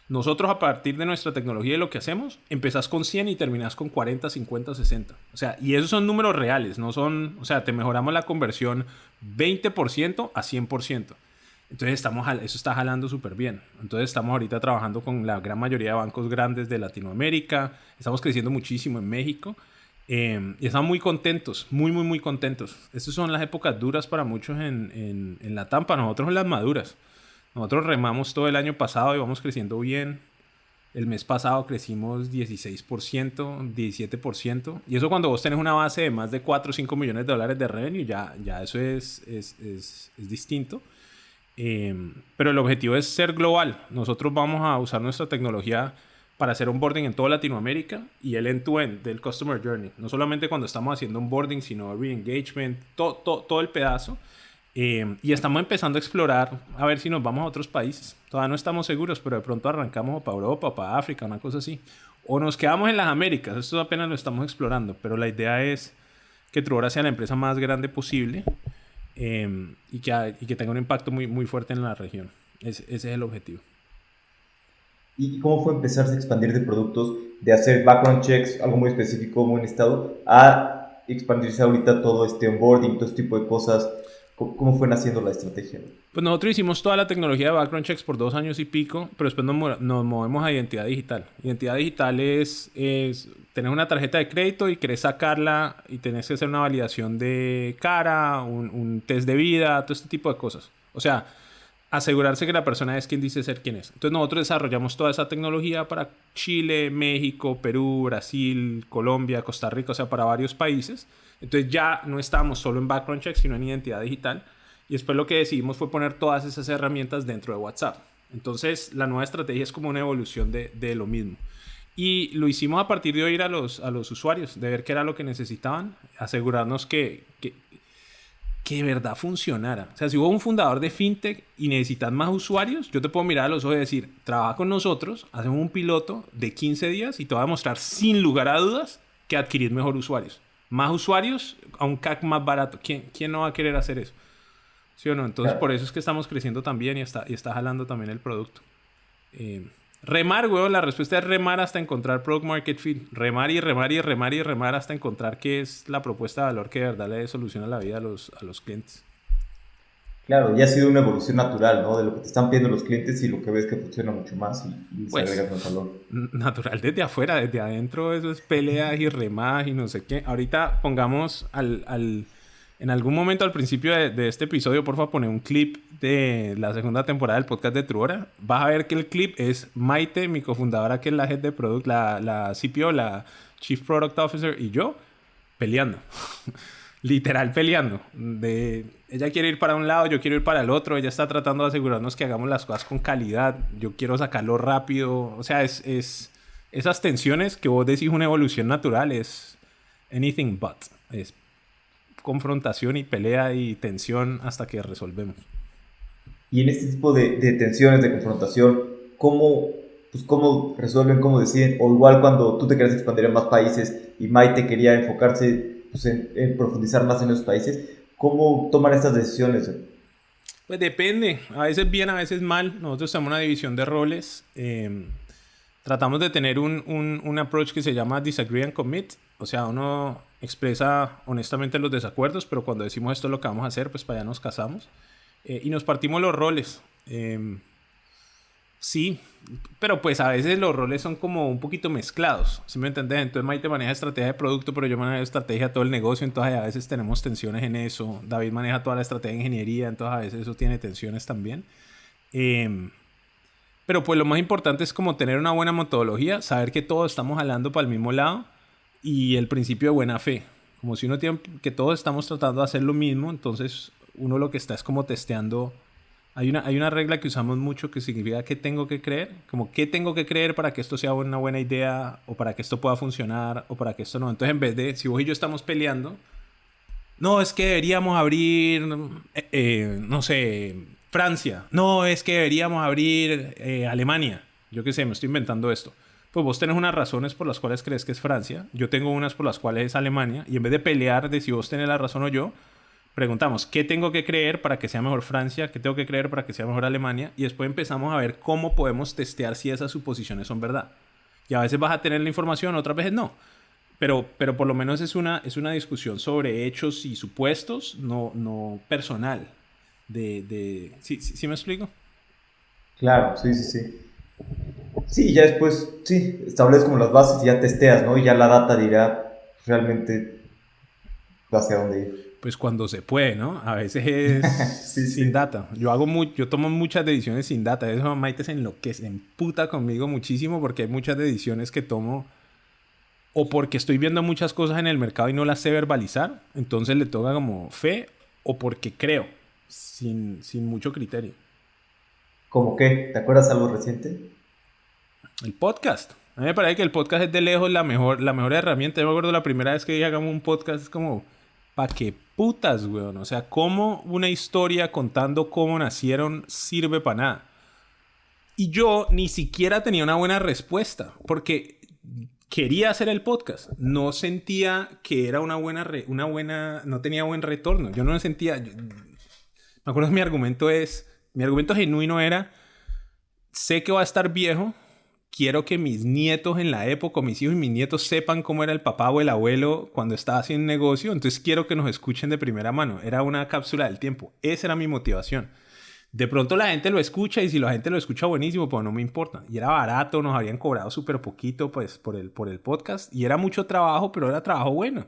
Nosotros a partir de nuestra tecnología y lo que hacemos, empezás con 100 y terminás con 40, 50, 60. O sea, y esos son números reales, no son, o sea, te mejoramos la conversión 20% a 100%. Entonces eso está jalando súper bien. Entonces estamos ahorita trabajando con la gran mayoría de bancos grandes de Latinoamérica. Estamos creciendo muchísimo en México. Y estamos muy contentos, muy contentos. Estas son las épocas duras para muchos en la Tampa. Nosotros en las maduras. Nosotros remamos todo el año pasado y vamos creciendo bien. El mes pasado crecimos 16%, 17%. Y eso cuando vos tenés una base de más de 4 o 5 millones de dólares de revenue, ya eso es distinto. Pero el objetivo es ser global. Nosotros vamos a usar nuestra tecnología para hacer onboarding en toda Latinoamérica y el end-to-end del Customer Journey. No solamente cuando estamos haciendo onboarding, sino re-engagement, todo el pedazo. Y estamos empezando a explorar a ver si nos vamos a otros países. Todavía no estamos seguros, pero de pronto arrancamos para Europa o para África, una cosa así. O nos quedamos en las Américas. Esto apenas lo estamos explorando, pero la idea es que Truora sea la empresa más grande posible y que tenga un impacto muy fuerte en la región. Ese es el objetivo. ¿Y cómo fue empezarse a expandir de productos, de hacer background checks, algo muy específico, muy en estado, a expandirse ahorita todo este onboarding, todo este tipo de cosas? ¿Cómo fue naciendo la estrategia? Pues nosotros hicimos toda la tecnología de background checks por 2 años y pico, pero después nos movemos a identidad digital. Identidad digital es tener una tarjeta de crédito y querés sacarla y tenés que hacer una validación de cara, un test de vida, todo este tipo de cosas. O sea, asegurarse que la persona es quien dice ser quien es. Entonces nosotros desarrollamos toda esa tecnología para Chile, México, Perú, Brasil, Colombia, Costa Rica, o sea, para varios países. Entonces ya no estábamos solo en background checks, sino en identidad digital. Y después lo que decidimos fue poner todas esas herramientas dentro de WhatsApp. Entonces la nueva estrategia es como una evolución de lo mismo. Y lo hicimos a partir de oír a los usuarios, de ver qué era lo que necesitaban, asegurarnos que de verdad funcionara. O sea, si hubo un fundador de fintech y necesitas más usuarios, yo te puedo mirar a los ojos y decir, trabaja con nosotros, hacemos un piloto de 15 días y te va a demostrar sin lugar a dudas que adquirir mejor usuarios. Más usuarios a un CAC más barato. ¿Quién no va a querer hacer eso? ¿Sí o no? Entonces, por eso es que estamos creciendo también y está jalando también el producto. Remar, weón, la respuesta es remar hasta encontrar product market fit. Remar y remar y remar y remar hasta encontrar qué es la propuesta de valor que de verdad le soluciona la vida a los clientes. Claro, ya ha sido una evolución natural, ¿no? De lo que te están pidiendo los clientes y lo que ves que funciona mucho más y Pues, se agrega más valor. Natural desde afuera, desde adentro eso es peleas y remadas y no sé qué. Ahorita pongamos en algún momento al principio de este episodio, por favor, poner un clip de la segunda temporada del podcast de Truora. Vas a ver que el clip es Maite, mi cofundadora, que es la head de product, la CPO, la Chief Product Officer, y yo peleando. Literal peleando. Ella quiere ir para un lado, yo quiero ir para el otro. Ella está tratando de asegurarnos que hagamos las cosas con calidad. Yo quiero sacarlo rápido. O sea, es esas tensiones que vos decís una evolución natural es anything but. Es confrontación y pelea y tensión hasta que resolvemos. Y en este tipo de tensiones, de confrontación, ¿cómo resuelven, cómo deciden? O igual cuando tú te querías expandir a más países y Maite quería enfocarse pues, en profundizar más en esos países, ¿cómo toman estas decisiones? Pues depende. A veces bien, a veces mal. Nosotros tenemos una división de roles. Tratamos de tener un approach que se llama disagree and commit. O sea, uno expresa honestamente los desacuerdos, pero cuando decimos esto es lo que vamos a hacer, pues para allá nos casamos. Y nos partimos los roles. Sí, pero pues a veces los roles son como un poquito mezclados. ¿Sí me entendés? Entonces Maite maneja estrategia de producto, pero yo manejo estrategia de todo el negocio. Entonces a veces tenemos tensiones en eso. David maneja toda la estrategia de ingeniería. Entonces a veces eso tiene tensiones también. Pero pues lo más importante es como tener una buena metodología, saber que todos estamos jalando para el mismo lado y el principio de buena fe. Como si uno tiene que todos estamos tratando de hacer lo mismo, entonces uno lo que está es como testeando. Hay una regla que usamos mucho que significa ¿qué tengo que creer? Como ¿qué tengo que creer para que esto sea una buena idea? O para que esto pueda funcionar o para que esto no. Entonces en vez de, si vos y yo estamos peleando, no, es que deberíamos abrir, no sé, Francia. No, es que deberíamos abrir Alemania. Yo qué sé, me estoy inventando esto. Pues vos tenés unas razones por las cuales crees que es Francia. Yo tengo unas por las cuales es Alemania. Y en vez de pelear de si vos tenés la razón o yo, preguntamos, ¿qué tengo que creer para que sea mejor Francia? ¿Qué tengo que creer para que sea mejor Alemania? Y después empezamos a ver cómo podemos testear si esas suposiciones son verdad. Y a veces vas a tener la información, otras veces no. Pero por lo menos es una discusión sobre hechos y supuestos, no personal. ¿Sí me explico? Claro, sí. Sí, ya después, sí, estableces como las bases y ya testeas, ¿no? Y ya la data dirá realmente hacia dónde ir. Pues cuando se puede, ¿no? A veces es sin data. Yo tomo muchas decisiones sin data. Eso Maite se enloquece, se emputa conmigo muchísimo porque hay muchas decisiones que tomo o porque estoy viendo muchas cosas en el mercado y no las sé verbalizar. Entonces le toca como fe o porque creo, sin mucho criterio. ¿Cómo qué? ¿Te acuerdas algo reciente? El podcast. A mí me parece que el podcast es de lejos la mejor herramienta. Yo me acuerdo la primera vez que dije hagamos un podcast, es como, ¿pa' qué putas, weón? O sea, ¿cómo una historia contando cómo nacieron sirve para nada? Y yo ni siquiera tenía una buena respuesta, porque quería hacer el podcast. No sentía que era una buena, no tenía buen retorno. Yo no me sentía, me acuerdo que mi argumento genuino era, sé que va a estar viejo, quiero que mis nietos en la época, mis hijos y mis nietos sepan cómo era el papá o el abuelo cuando estaba haciendo un negocio, entonces quiero que nos escuchen de primera mano. Era una cápsula del tiempo. Esa era mi motivación. De pronto la gente lo escucha y si la gente lo escucha buenísimo, pues no me importa. Y era barato, nos habían cobrado súper poquito pues, por el podcast y era mucho trabajo, pero era trabajo bueno.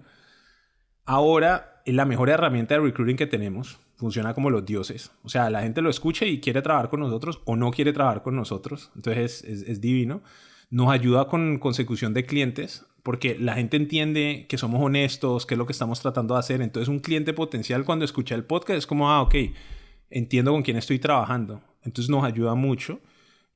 Ahora es la mejor herramienta de recruiting que tenemos. funciona como los dioses. O sea, la gente lo escucha y quiere trabajar con nosotros o no quiere trabajar con nosotros. Entonces es divino. Nos ayuda con consecución de clientes porque la gente entiende que somos honestos, qué es lo que estamos tratando de hacer. Entonces un cliente potencial cuando escucha el podcast es como, ok, entiendo con quién estoy trabajando. Entonces nos ayuda mucho.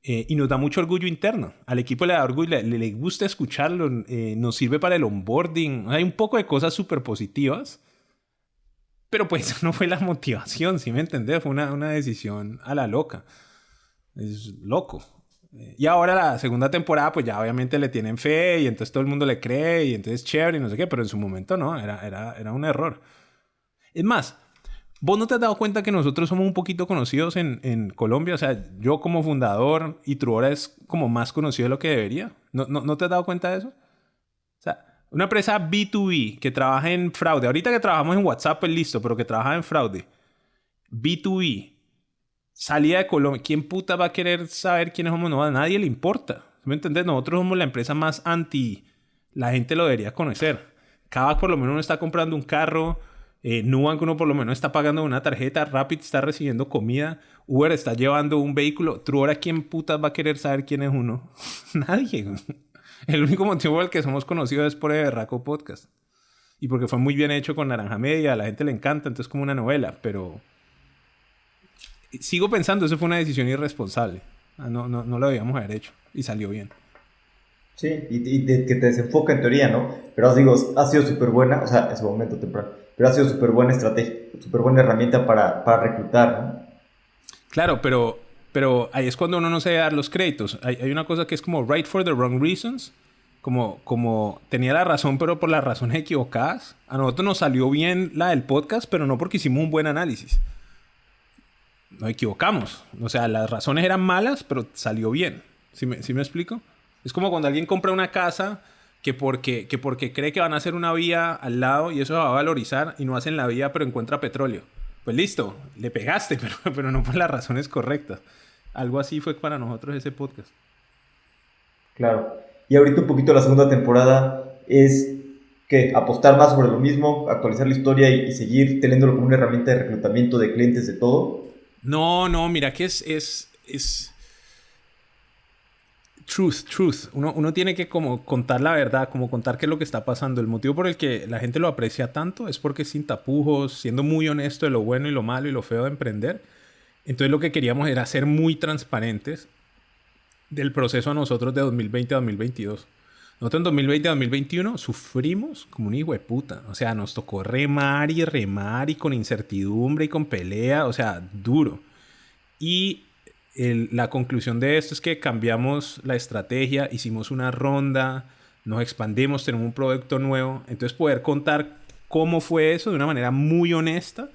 Y nos da mucho orgullo interno. Al equipo le da orgullo, le gusta escucharlo, nos sirve para el onboarding. Hay un poco de cosas súper positivas, pero pues no fue la motivación, ¿sí me entendés? Fue una decisión a la loca. Es loco. Y ahora la segunda temporada, pues ya obviamente le tienen fe y entonces todo el mundo le cree y entonces chévere y no sé qué, pero en su momento no, era un error. Es más, ¿vos no te has dado cuenta que nosotros somos un poquito conocidos en Colombia? O sea, yo como fundador y Truora es como más conocido de lo que debería. ¿No te has dado cuenta de eso? O sea, una empresa B2B que trabaja en fraude. Ahorita que trabajamos en WhatsApp es listo, pero que trabaja en fraude. B2B. Salida de Colombia. ¿Quién puta va a querer saber quiénes somos? No, a nadie le importa. ¿Me entiendes? Nosotros somos la empresa más anti. La gente lo debería conocer. Kavak por lo menos no está comprando un carro. Nubank uno por lo menos está pagando una tarjeta. Rapid está recibiendo comida. Uber está llevando un vehículo. Truora, ¿quién putas va a querer saber quién es uno? Nadie. El único motivo por el que somos conocidos es por el Berraco Podcast. Y porque fue muy bien hecho con Naranja Media. A la gente le encanta. Entonces es como una novela. Pero sigo pensando, eso fue una decisión irresponsable. No lo debíamos haber hecho. Y salió bien. Sí, y que te desenfoca en teoría, ¿no? Pero os digo, ha sido súper buena, o sea, en su momento temprano, pero ha sido súper buena estrategia, súper buena herramienta para reclutar, ¿no? Claro, pero ahí es cuando uno no se debe dar los créditos. Hay una cosa que es como right for the wrong reasons. Como tenía la razón, pero por las razones equivocadas. A nosotros nos salió bien la del podcast, pero no porque hicimos un buen análisis. Nos equivocamos. O sea, las razones eran malas, pero salió bien. ¿Sí me explico? Es como cuando alguien compra una casa que porque cree que van a hacer una vía al lado y eso se va a valorizar y no hacen la vía pero encuentra petróleo. Pues listo, le pegaste, pero no por las razones correctas. Algo así fue para nosotros ese podcast. Claro. Y ahorita un poquito la segunda temporada es que apostar más sobre lo mismo, actualizar la historia y seguir teniéndolo como una herramienta de reclutamiento de clientes de todo. No, mira que es truth. Uno tiene que como contar la verdad, como contar qué es lo que está pasando. El motivo por el que la gente lo aprecia tanto es porque es sin tapujos, siendo muy honesto de lo bueno y lo malo y lo feo de emprender. Entonces lo que queríamos era ser muy transparentes del proceso a nosotros de 2020 a 2022. Nosotros en 2020 a 2021 sufrimos como un hijo de puta. O sea, nos tocó remar y con incertidumbre y con pelea. O sea, duro. Y la conclusión de esto es que cambiamos la estrategia, hicimos una ronda, nos expandimos, tenemos un producto nuevo. Entonces poder contar cómo fue eso de una manera muy honesta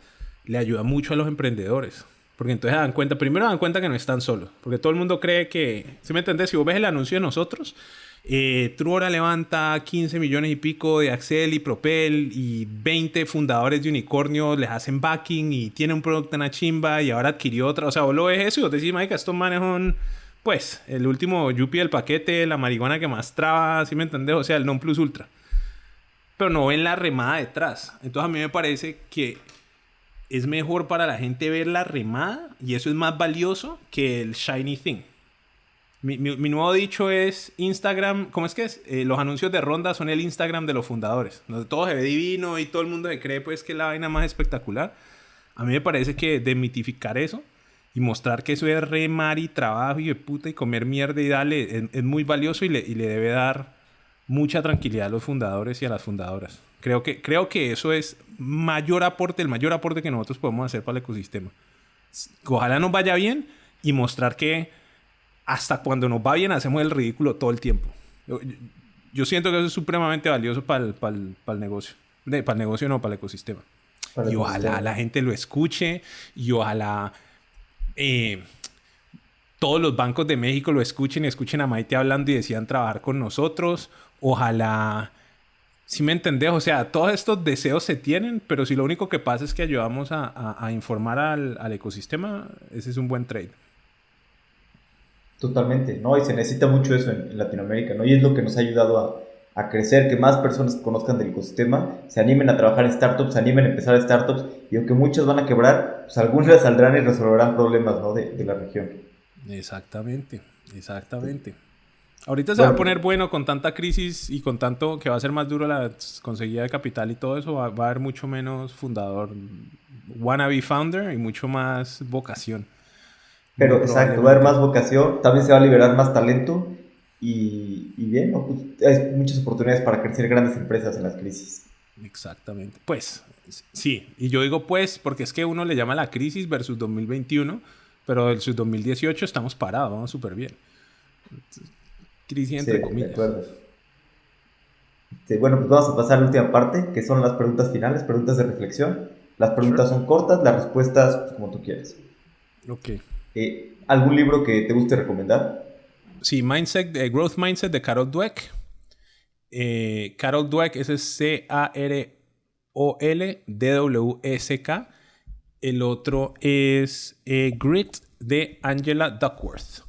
le ayuda mucho a los emprendedores. Porque entonces primero dan cuenta que no están solos. Porque todo el mundo cree que, ¿sí me entendés? Si vos ves el anuncio de nosotros, Truora levanta 15 millones y pico de Axel y Propel y 20 fundadores de unicornio les hacen backing y tiene un producto en la chimba y ahora adquirió otra. O sea, vos lo ves eso y vos decís, marica, estos manes son, pues, el último yuppie del paquete, la marihuana que más traba, ¿sí me entendés? O sea, el non plus ultra. Pero no ven la remada detrás. Entonces a mí me parece que es mejor para la gente ver la remada y eso es más valioso que el shiny thing. Mi nuevo dicho es Instagram, ¿cómo es que es? Los anuncios de ronda son el Instagram de los fundadores, donde todo se ve divino y todo el mundo se cree pues que es la vaina más espectacular. A mí me parece que demitificar eso y mostrar que eso es remar y trabajo y de puta y comer mierda y darle es muy valioso y le debe dar mucha tranquilidad a los fundadores y a las fundadoras. Creo que eso es el mayor aporte que nosotros podemos hacer para el ecosistema. Ojalá nos vaya bien y mostrar que hasta cuando nos va bien hacemos el ridículo todo el tiempo. Yo siento que eso es supremamente valioso para el negocio. Para el negocio no, para el ecosistema. Y ojalá la gente lo escuche y ojalá todos los bancos de México lo escuchen y escuchen a Maite hablando y decidan trabajar con nosotros. Ojalá, ¿sí me entendés? O sea, todos estos deseos se tienen, pero si lo único que pasa es que ayudamos a informar al ecosistema, ese es un buen trade. Totalmente, ¿no? Y se necesita mucho eso en Latinoamérica, ¿no? Y es lo que nos ha ayudado a crecer, que más personas conozcan del ecosistema, se animen a trabajar en startups, se animen a empezar startups, y aunque muchas van a quebrar, pues algunas saldrán y resolverán problemas, ¿no? de la región. Exactamente, exactamente. Ahorita se va a Bueno, poner pues, bueno con tanta crisis y con tanto que va a ser más duro la conseguida de capital y todo eso, va a haber mucho menos fundador, wannabe founder y mucho más vocación, muy pero exacto, va a haber probablemente. más vocación, también se va a liberar más talento, y bien, ¿no? Pues hay muchas oportunidades para crecer grandes empresas en las crisis. Exactamente. Pues, sí. Y yo digo pues porque es que uno le llama la crisis versus 2021, pero versus 2018 estamos parados, vamos súper bien. Crisis Sí, entre de comillas. acuerdo. Bueno, pues vamos a pasar a la última parte, que son las preguntas finales, preguntas de reflexión. Las Sure. preguntas son cortas, las respuestas pues, como tú quieras. Ok. ¿Algún libro que te guste recomendar? Sí, Mindset, Growth Mindset de Carol Dweck. Carol Dweck, ese es Caroldweck. El otro es Grit de Angela Duckworth.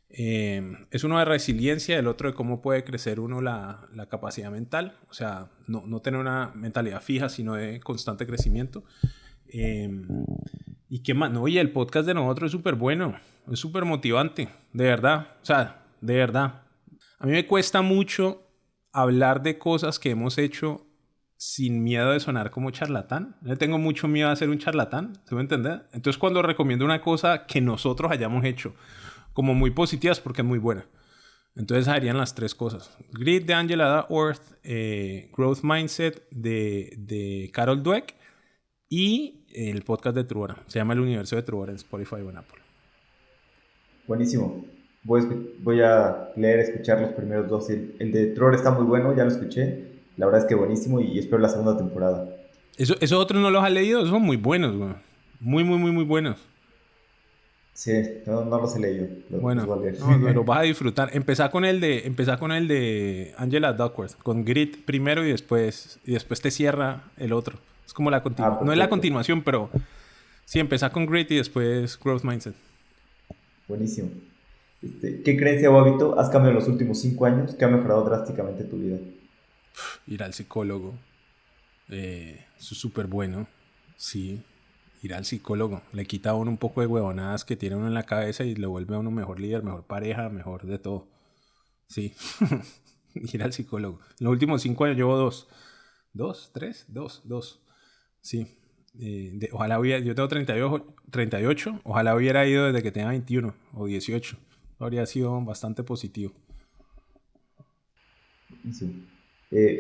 Es uno de resiliencia, el otro de cómo puede crecer uno la capacidad mental, o sea, no tener una mentalidad fija, sino de constante crecimiento. ¿Y qué más? No, y el podcast de nosotros es súper bueno, es súper motivante, de verdad, o sea, de verdad. A mí me cuesta mucho hablar de cosas que hemos hecho sin miedo de sonar como charlatán. Yo tengo mucho miedo a ser un charlatán, ¿se me entiende? Entonces cuando recomiendo una cosa que nosotros hayamos hecho, como muy positivas porque es muy buena. Entonces harían las tres cosas. Grit de Angela Duckworth, Growth Mindset de Carol Dweck y el podcast de Truora. Se llama El Universo de Truora en Spotify o en Apple. Buenísimo. Voy a leer, escuchar los primeros dos. El de Troll está muy bueno, ya lo escuché. La verdad es que buenísimo y espero la segunda temporada. Esos otros no los has leído, esos son muy buenos, güey. Muy, muy, muy, muy buenos. Sí, no los he leído, los Bueno, voy a no, lo leer. vas a disfrutar. Empezá con el de Angela Duckworth, con Grit primero y después te cierra el otro. Es como la Ah, continuación. No es la perfecto. continuación, pero sí, empezá con Grit y después Growth Mindset. Buenísimo. ¿Qué creencia o hábito has cambiado en los últimos 5 años que ha mejorado drásticamente tu vida? Ir al psicólogo. Eso es súper bueno. Sí, ir al psicólogo. Le quita a uno un poco de huevonadas que tiene uno en la cabeza y le vuelve a uno mejor líder, mejor pareja, mejor de todo. Sí, ir al psicólogo. En los últimos 5 años llevo dos. ¿Dos? ¿Tres? Dos. Sí. Ojalá hubiera, yo tengo 38, ojalá hubiera ido desde que tenía 21 o 18. Habría sido bastante positivo. Buenísimo.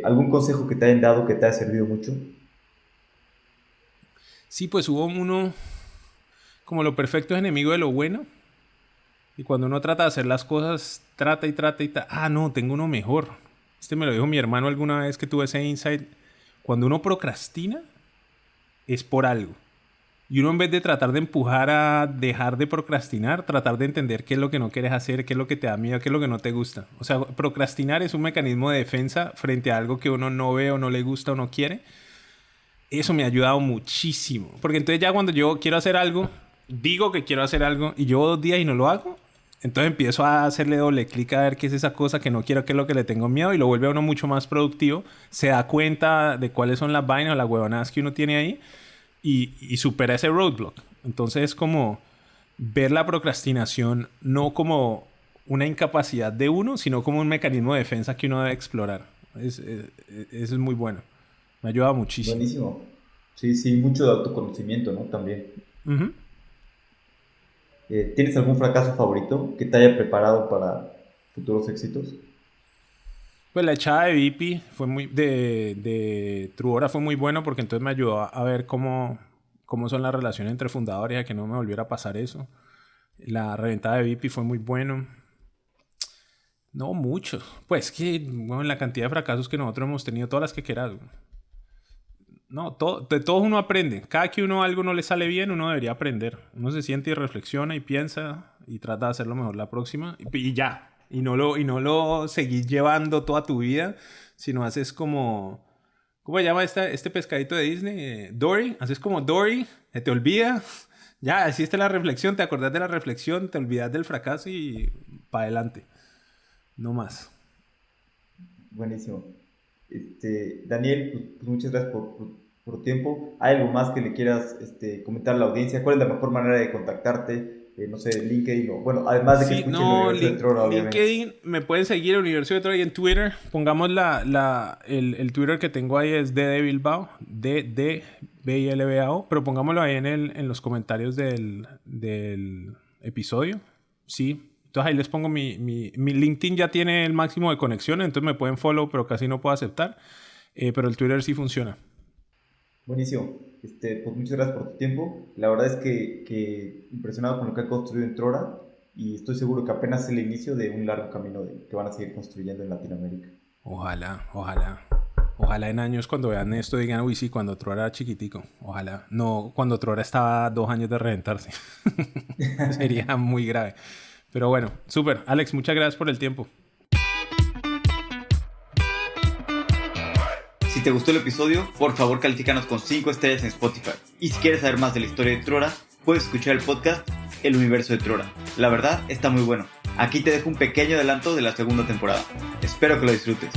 ¿Algún consejo que te hayan dado que te haya servido mucho? Sí, pues hubo uno, como lo perfecto es enemigo de lo bueno. Y cuando uno trata de hacer las cosas, trata y trata y trata. Ah, no, tengo uno mejor. Este me lo dijo mi hermano alguna vez que tuve ese insight. Cuando uno procrastina, es por algo. Y uno en vez de tratar de empujar a dejar de procrastinar, tratar de entender qué es lo que no quieres hacer, qué es lo que te da miedo, qué es lo que no te gusta. O sea, procrastinar es un mecanismo de defensa frente a algo que uno no ve o no le gusta o no quiere. Eso me ha ayudado muchísimo. Porque entonces ya cuando yo quiero hacer algo, digo que quiero hacer algo y llevo 2 días y no lo hago, entonces empiezo a hacerle doble clic a ver qué es esa cosa que no quiero, qué es lo que le tengo miedo y lo vuelve a uno mucho más productivo. Se da cuenta de cuáles son las vainas o las huevonadas que uno tiene ahí y supera ese roadblock. Entonces es como ver la procrastinación no como una incapacidad de uno, sino como un mecanismo de defensa que uno debe explorar. Eso es muy bueno. Me ha ayudado muchísimo. Buenísimo. Sí, sí, mucho de autoconocimiento, ¿no? También. Ujú. ¿Tienes algún fracaso favorito que te haya preparado para futuros éxitos? Pues la echada de VIP fue de Truora fue muy bueno porque entonces me ayudó a ver cómo son las relaciones entre fundadores y a que no me volviera a pasar eso. La reventada de VIP fue muy bueno. No mucho. Pues que, bueno, la cantidad de fracasos que nosotros hemos tenido, todas las que quieras. No, de todos uno aprende. Cada que uno algo no le sale bien, uno debería aprender. Uno se siente y reflexiona y piensa y trata de hacerlo mejor la próxima. Y ya. Y no lo seguís llevando toda tu vida, sino haces como... ¿Cómo se llama este pescadito de Disney? Dory. Haces como Dory, se te olvida. Ya, hiciste la reflexión, te acordás de la reflexión, te olvidas del fracaso y para adelante. No más. Buenísimo. Daniel, pues muchas gracias por tu tiempo. ¿Hay algo más que le quieras comentar a la audiencia? ¿Cuál es la mejor manera de contactarte? No sé, LinkedIn o, bueno, además de que Sí, escuchen el no, universo de Trora, obviamente. LinkedIn, me pueden seguir el Universo de Trora y en Twitter. Pongamos el Twitter que tengo ahí es DDBilbao, DDBILBAO, pero pongámoslo ahí en los comentarios del episodio. Sí, entonces ahí les pongo mi LinkedIn ya tiene el máximo de conexiones, entonces me pueden follow, pero casi no puedo aceptar. Pero el Twitter sí funciona. Buenísimo. Pues muchas gracias por tu tiempo. La verdad es que impresionado con lo que han construido en Trora y estoy seguro que apenas es el inicio de un largo camino que van a seguir construyendo en Latinoamérica. Ojalá, ojalá. Ojalá en años cuando vean esto digan, uy, sí, cuando Trora era chiquitico. Ojalá. No, cuando Trora estaba a 2 años de reventarse. Sería muy grave. Pero bueno, súper. Alex, muchas gracias por el tiempo. Si te gustó el episodio, por favor califícanos con 5 estrellas en Spotify. Y si quieres saber más de la historia de Trora, puedes escuchar el podcast El Universo de Trora. La verdad, está muy bueno. Aquí te dejo un pequeño adelanto de la segunda temporada. Espero que lo disfrutes.